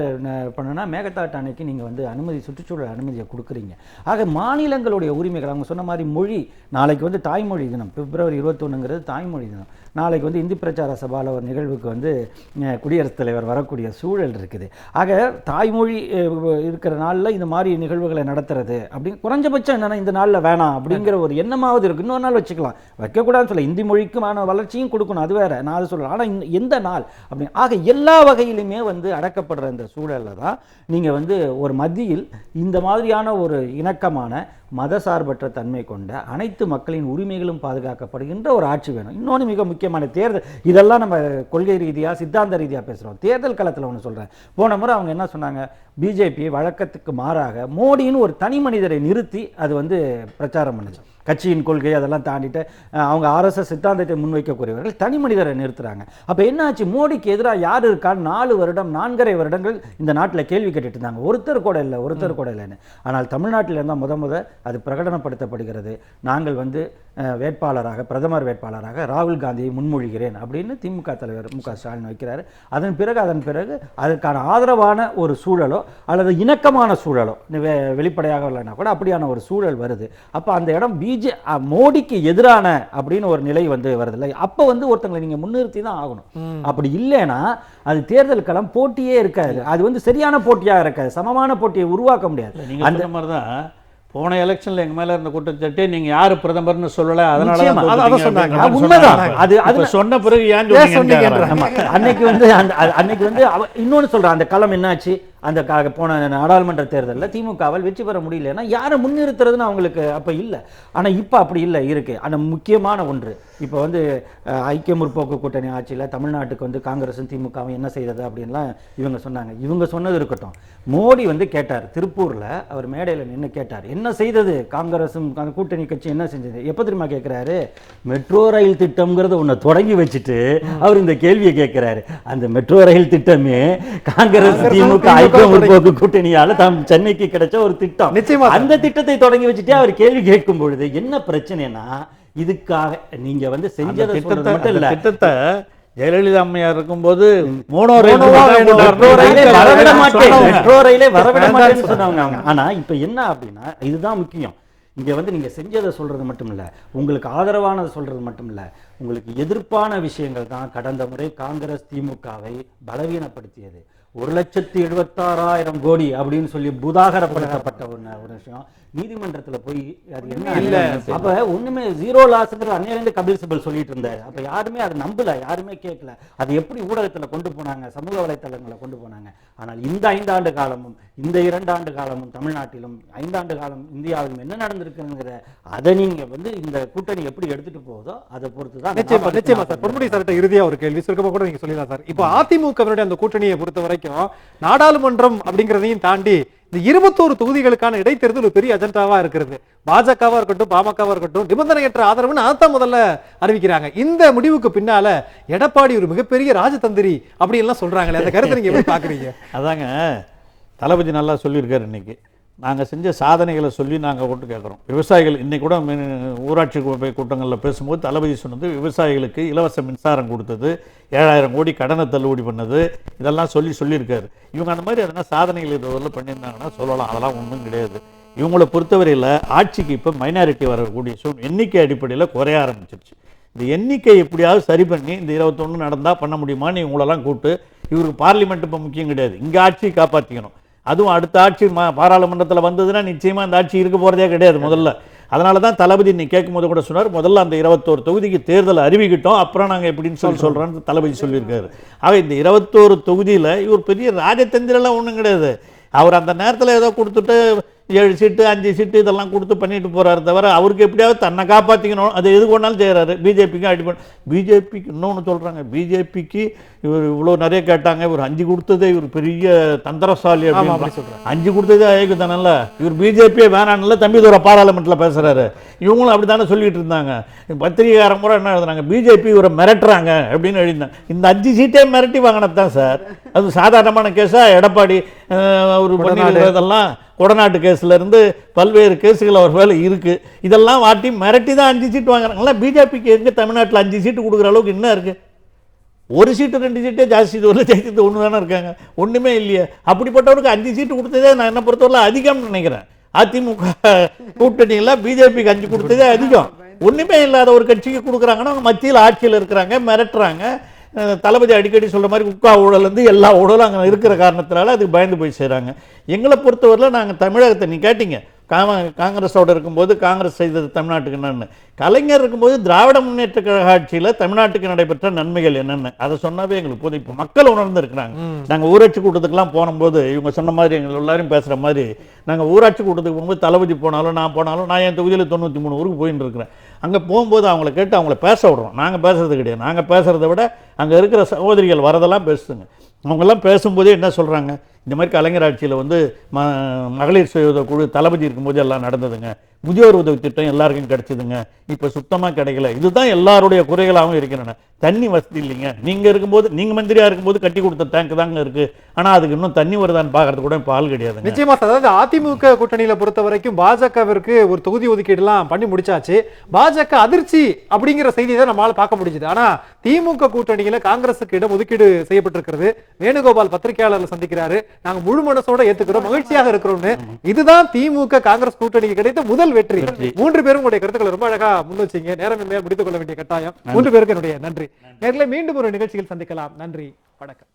பண்ணனா மேகதாட்டு அணைக்கு நீங்க வந்து சுற்றுச்சூழல் அனுமதியை கொடுக்குறீங்க. ஆக மாநிலங்களுடைய உரிமைகள், அவங்க சொன்ன மாதிரி மொழி, நாளைக்கு வந்து தாய்மொழி தினம், பிப்ரவரி 21ங்கிறது தாய்மொழி தினம். நாளைக்கு வந்து இந்தி பிரச்சார சபாவில் ஒரு நிகழ்வுக்கு வந்து குடியரசுத் தலைவர் வரக்கூடிய சூழல் இருக்குது. ஆக தாய்மொழி இருக்கிற நாளில் இந்த மாதிரி நிகழ்வுகளை நடத்துறது அப்படின்னு குறைஞ்சபட்சம் என்னன்னா இந்த நாளில் வேணாம் அப்படிங்கிற ஒரு எண்ணமாவது இருக்கு. இன்னொரு நாள் வச்சுக்கலாம், வைக்கக்கூடாதுன்னு சொல்ல, இந்தி மொழிக்குமான வளர்ச்சியும் கொடுக்கணும், அது வேற, நான் அது சொல்லலாம். ஆனால் எந்த நாள் அப்படின்னு ஆக எல்லா வகையிலுமே வந்து அடக்கப்படுற இந்த சூழலில் தான் நீங்கள் வந்து ஒரு மத்தியில் இந்த மாதிரியான ஒரு இணக்கமான மதசார்பற்ற தன்மை கொண்ட அனைத்து மக்களின் உரிமைகளும் பாதுகாக்கப்படுகின்ற ஒரு ஆட்சி வேணும். இன்னொன்று மிக முக்கியமான தேர்தல், இதெல்லாம் நம்ம கொள்கை ரீதியாக சித்தாந்த ரீதியாக பேசுகிறோம். தேர்தல் களத்தில் ஒன்று சொல்கிறேன். போன முறை அவங்க என்ன சொன்னாங்க, பிஜேபி வழக்கத்துக்கு மாறாக மோடின்னு ஒரு தனி மனிதரை நிறுத்தி அது வந்து பிரச்சாரம் பண்ணுச்சு. கட்சியின் கொள்கை அதெல்லாம் தாண்டிட்டு அவங்க RSS சித்தாந்தத்தை முன்வைக்கக்கூடியவர்கள் தனி மனிதரை நிறுத்துறாங்க. அப்போ என்ன ஆச்சு, மோடிக்கு எதிராக யார் இருக்கான்னு 4.5 வருடங்கள் இந்த நாட்டில் கேள்வி கேட்டுட்டு இருந்தாங்க. ஒருத்தர் கூட இல்லைன்னு. ஆனால் தமிழ்நாட்டில் இருந்தால் முத அது பிரகடனப்படுத்தப்படுகிறது. நாங்கள் வந்து பிரதமர் வேட்பாளராக ராகுல் காந்தியை முன்மொழிகிறேன் அப்படின்னு திமுக தலைவர் மு.க. ஸ்டாலின் வைக்கிறாரு. அதன் பிறகு அதற்கான ஆதரவான ஒரு சூழலோ அல்லது இணக்கமான சூழலோ வெளிப்படையாக இல்லைன்னா கூட அப்படியான ஒரு சூழல் வருது. அப்போ அந்த இடம் மோடிக்கு எதிரான அப்படின்னு ஒரு நிலை வந்து வருது இல்லை. அப்போ வந்து ஒருத்தங்களை நீங்க முன்னிறுத்தி தான் ஆகணும். அப்படி இல்லைன்னா அது தேர்தல் களம் போட்டியே இருக்காது. அது வந்து சரியான போட்டியாக இருக்காது, சமமான போட்டியை உருவாக்க முடியாது. நீங்க அந்த மாதிரி தான் போன எலெக்ஷன்ல எங்க மேல இருந்த குற்றச்சாட்டு நீங்க யாரு பிரதமர்னு சொல்லல, அதனால சொன்னாங்க. அது சொன்ன பிறகு ஏன் சொன்னீங்க? அன்னைக்கு வந்து இன்னொன்னு சொல்றேன், அந்த களம் என்னாச்சு, அந்த போன நாடாளுமன்ற தேர்தலில் திமுகவால் வெற்றி பெற முடியலன்னா யாரை முன்னிறுத்துறதுன்னு அவங்களுக்கு அப்போ இல்லை. ஆனால் இப்போ அப்படி இல்லை இருக்கு. ஆனால் முக்கியமான ஒன்று, இப்போ வந்து ஐக்கிய முற்போக்கு கூட்டணி ஆட்சியில் தமிழ்நாட்டுக்கு வந்து காங்கிரஸும் திமுகவும் என்ன செய்தது அப்படின்லாம் இவங்க சொன்னாங்க. இவங்க சொன்னது இருக்கட்டும், மோடி வந்து கேட்டார், திருப்பூரில் அவர் மேடையில் நின்று கேட்டார், என்ன செய்தது காங்கிரஸும் கூட்டணி கட்சி என்ன செஞ்சது? எப்போ தெரியுமா கேட்குறாரு, மெட்ரோ ரயில் திட்டம்ங்கிறத ஒன்று தொடங்கி வச்சுட்டு அவர் இந்த கேள்வியை கேட்குறாரு. அந்த மெட்ரோ ரயில் திட்டமே காங்கிரஸ் திமுக முற்போக்கு கூட்டணியால சென்னைக்கு கிடைச்ச ஒரு திட்டம். அந்த திட்டத்தை தொடங்கி வச்சுட்டே அவர் கேள்வி கேட்கும் பொழுது என்ன பிரச்சனைனா, இதுக்காக நீங்க வந்து செஞ்ச திட்டத்தை திட்டத்தை ஜெயலலிதா அம்மையார் இருக்கும்போது மெட்ரோ ரயிலே வரவிட மாட்டேன்னு சொன்னவங்க. ஆனா இப்ப என்ன அப்படின்னா, இதுதான் முக்கியம். இங்க வந்து நீங்க செஞ்சதை சொல்றது மட்டும் இல்ல, உங்களுக்கு ஆதரவானதை சொல்றது மட்டும் இல்ல, உங்களுக்கு எதிர்ப்பான விஷயங்கள் தான் கடந்த முறை காங்கிரஸ் திமுகவை பலவீனப்படுத்தியது. 1,76,000 கோடி அப்படின்னு சொல்லி புதாகரப்படுத்தப்பட்ட ஒரு விஷயம் நீதிமன்றத்துல போய் அது என்ன இல்ல. அப்ப ஒண்ணுமே ஜீரோ லாஸ்ங்கிற அன்னையிலிருந்து கபில் சிபல் சொல்லிட்டு இருந்தாரு. அப்ப யாருமே அதை நம்பல, யாருமே கேட்கல. அது எப்படி ஊடகத்துல கொண்டு போனாங்க, சமூக வலைத்தளங்களை கொண்டு போனாங்க. ஆனால் இந்த 5 ஆண்டு காலமும் இந்த 2 ஆண்டு காலமும் தமிழ்நாட்டிலும் 5 ஆண்டு காலம் இந்தியாவிலும் என்ன நடந்திருக்குங்கிற அதை நீங்க இந்த கூட்டணி எப்படி எடுத்துட்டு போகுதோ அதை பொறுத்துதான். நிச்சயமா சார். பொன்முடி சார்ட்ட இறுதியா ஒரு கேள்வி சுருக்கமா கூட நீங்க சொல்லலாம் சார். இப்போ அதிமுகவினுடைய அந்த கூட்டணியை பொறுத்த வரைக்கும் நாடாளுமன்றம் அப்படிங்கிறதையும் தாண்டி இந்த 21 தொகுதிகளுக்கான இடைத்தேர்தல் ஒரு பெரிய அஜெண்டாவா இருக்கிறது. பாஜகவா இருக்கட்டும், பாமகவா இருக்கட்டும், நிபந்தனையற்ற ஆதரவுன்னு அதான் முதல்ல அறிவிக்கிறாங்க. இந்த முடிவுக்கு பின்னால எடப்பாடி ஒரு மிகப்பெரிய ராஜதந்திரி அப்படி எல்லாம் சொல்றாங்களே, அந்த கருத்தை நீங்க எப்படி பாக்குறீங்க? அதாங்க தளபதி நல்லா சொல்லியிருக்காரு. இன்னைக்கு நாங்கள் செஞ்ச சாதனைகளை சொல்லி நாங்கள் கொண்டு கேட்குறோம். விவசாயிகள் இன்னைக்கு கூட ஊராட்சி கூட்டங்களில் பேசும்போது தளபதி சொன்னது விவசாயிகளுக்கு இலவச மின்சாரம் கொடுத்தது, 7,000 கோடி கடனை தள்ளுபடி பண்ணது, இதெல்லாம் சொல்லியிருக்காரு. இவங்க அந்த மாதிரி எதனா சாதனைகள் இதுவரையில் பண்ணியிருந்தாங்கன்னா சொல்லலாம், அதெல்லாம் ஒன்றும் கிடையாது. இவங்களை பொறுத்தவரையில் ஆட்சிக்கு இப்போ மைனாரிட்டி வரக்கூடிய எண்ணிக்கை அடிப்படையில் குறைய ஆரம்பிச்சிருச்சு. இந்த எண்ணிக்கை எப்படியாவது சரி பண்ணி இந்த 21 நடந்தால் பண்ண முடியுமான்னு இவங்களெல்லாம் கூப்பிட்டு, இவருக்கு பார்லிமெண்ட் இப்போ முக்கியம் கிடையாது, இங்கே ஆட்சியை காப்பாற்றிக்கணும். அதுவும் அடுத்த ஆட்சி பாராளுமன்றத்தில் வந்ததுன்னா நிச்சயமாக அந்த ஆட்சி இருக்க போகிறதே கிடையாது முதல்ல. அதனால தான் தளபதி இன்னைக்கு கேட்கும்போது கூட சொன்னார், முதல்ல அந்த 21 தொகுதிக்கு தேர்தல் அறிவிக்கிட்டோம், அப்புறம் நாங்கள் எப்படின்னு சொல்கிறோன்னு தளபதி சொல்லியிருக்காரு. ஆக இந்த 21 தொகுதியில் இவர் பெரிய ராஜதந்திரெல்லாம் ஒன்றும் கிடையாது. அவர் அந்த நேரத்தில் ஏதோ கொடுத்துட்டு 7 சீட்டு 5 சீட்டு இதெல்லாம் கொடுத்து பண்ணிட்டு போறாரு தவிர அவருக்கு எப்படியாவது தன்னை காப்பாற்றிக்கணும், அது எது கொண்டாலும் செய்கிறாரு. பிஜேபிக்கு அடிப்படை பிஜேபிக்கு இன்னொன்று சொல்கிறாங்க, பிஜேபிக்கு இவர் இவ்வளோ நிறைய கேட்டாங்க, இவர் 5 கொடுத்ததே இவர் பெரிய தந்திரசாலி அப்படின்னு சொல்கிறாங்க. 5 கொடுத்ததே அழகு தானல்ல, இவர் பிஜேபியே வேணான்ல தம்பிதுரை பாராளுமன்றத்தில் பேசுகிறாரு. இவங்களும் அப்படி தானே சொல்லிட்டு இருந்தாங்க. பத்திரிகையாரம் கூட என்ன எழுதுனாங்க, பிஜேபி இவரை மிரட்டுறாங்க அப்படின்னு எழுதினாங்க. இந்த 5 சீட்டே மிரட்டி வாங்கினது தான் சார். அது சாதாரணமான கேஸாக எடப்பாடி அவர் இதெல்லாம் கொடநாட்டு கேஸ்ல இருந்து பல்வேறு கேஸுகள் அவர் மேலே இருக்கு. இதெல்லாம் வாட்டி மிரட்டி தான் 5 சீட்டு வாங்குறாங்களா. பிஜேபிக்கு எங்க தமிழ்நாட்டில் 5 சீட்டு கொடுக்குற அளவுக்கு என்ன இருக்கு? 1 சீட்டு 2 சீட்டே ஜாஸ்தி, இதுவரை ஜெயிச்சது 1 தானே இருக்காங்க, ஒண்ணுமே இல்லையே. அப்படிப்பட்டவருக்கு 5 சீட்டு கொடுத்ததே நான் என்ன பொறுத்தவரை அதிகம்னு நினைக்கிறேன். அதிமுக கூட்டணியில் பிஜேபிக்கு 5 கொடுத்ததே அதிகம். ஒண்ணுமே இல்லாத ஒரு கட்சிக்கு கொடுக்குறாங்கன்னா அவங்க மத்தியில் ஆட்சியில் இருக்கிறாங்க, மிரட்டுறாங்க. தளபதி அடிக்கடி சொல்ற மாதிரி உக்கா ஊழல் எல்லா ஊழலும் அங்கே இருக்கிற காரணத்தினால அதுக்கு பயந்து போய் செய்கிறாங்க. எங்களை பொறுத்தவரையில் நாங்கள் தமிழகத்தை நீ கேட்டீங்க, காங்கிரஸோடு இருக்கும்போது காங்கிரஸ் செய்தது தமிழ்நாட்டுக்கு என்னென்னு, கலைஞர் இருக்கும்போது திராவிட முன்னேற்ற கழக ஆட்சியில் தமிழ்நாட்டுக்கு நடைபெற்ற நன்மைகள் என்னென்னு அதை சொன்னாவே எங்களுக்கு போதும். இப்போ மக்கள் உணர்ந்து இருக்கிறாங்க. நாங்கள் ஊராட்சி கூட்டத்துக்குலாம் போகும்போது இவங்க சொன்ன மாதிரி எங்கள் எல்லாரும் பேசுகிற மாதிரி நாங்கள் ஊராட்சி கூட்டத்துக்கு போகும்போது தளபதி போனாலும் நான் என் தொகுதியில் 93 ஊருக்கு போயின்னு இருக்கிறேன். அங்கே போகும்போது அவங்கள கேட்டு அவங்கள பேச விடுறோம். நாங்கள் பேசுறது கிடையாது. நாங்கள் பேசுகிறத விட அங்கே இருக்கிற சகோதரிகள் வரதெல்லாம் பேசுதுங்க. அவங்கெல்லாம் பேசும்போதே என்ன சொல்கிறாங்க, இந்த மாதிரி கலைஞர் ஆட்சியில் மகளிர் சுய உதவி குழு தளபதி இருக்கும்போது எல்லாம் நடந்ததுங்க, முதியோர் உதவி திட்டம் எல்லாருக்கும் கிடைச்சதுங்க, இப்போ சுத்தமாக கிடைக்கல, இதுதான் எல்லாருடைய குறைகளாகவும் இருக்கின்றன. தண்ணி வசதி இல்லைங்க, நீங்கள் இருக்கும்போது நீங்கள் மந்திரியாக இருக்கும்போது கட்டி கொடுத்த டேங்க் தாங்க இருக்குது, ஆனால் அதுக்கு இன்னும் தண்ணி வருதான்னு பார்க்கறது கூட இப்போ ஆள் கிடையாது. நிச்சயமா. அதாவது அதிமுக கூட்டணியில் பொறுத்த வரைக்கும் பாஜகவிற்கு ஒரு தொகுதி ஒதுக்கீடுலாம் பண்ணி முடிச்சாச்சு. பாஜக அதிர்ச்சி அப்படிங்கிற செய்தி தான் நம்மளால பார்க்க முடிஞ்சது. ஆனால் திமுக கூட்டணியில் காங்கிரஸுக்கு இடம் ஒதுக்கீடு செய்யப்பட்டிருக்கிறது. வேணுகோபால் பத்திரிகையாளர்கள் சந்திக்கிறாரு, நாங்க முழு மனசோட ஏத்துக்கிறோம், மகிழ்ச்சியாக இருக்கிறோம்னு. இதுதான் திமுக காங்கிரஸ் கூட்டணிக்கு கிடைத்த முதல் வெற்றி. 3 பேரும் உங்களுடைய கருத்துக்களை ரொம்ப அழகா முன் வச்சீங்க. நேரம் முடித்துக் கொள்ள வேண்டிய கட்டாயம். 3 பேருக்கு என்னுடைய நன்றி. நேர்களை மீண்டும் ஒரு நிகழ்ச்சியில் சந்திக்கலாம். நன்றி, வணக்கம்.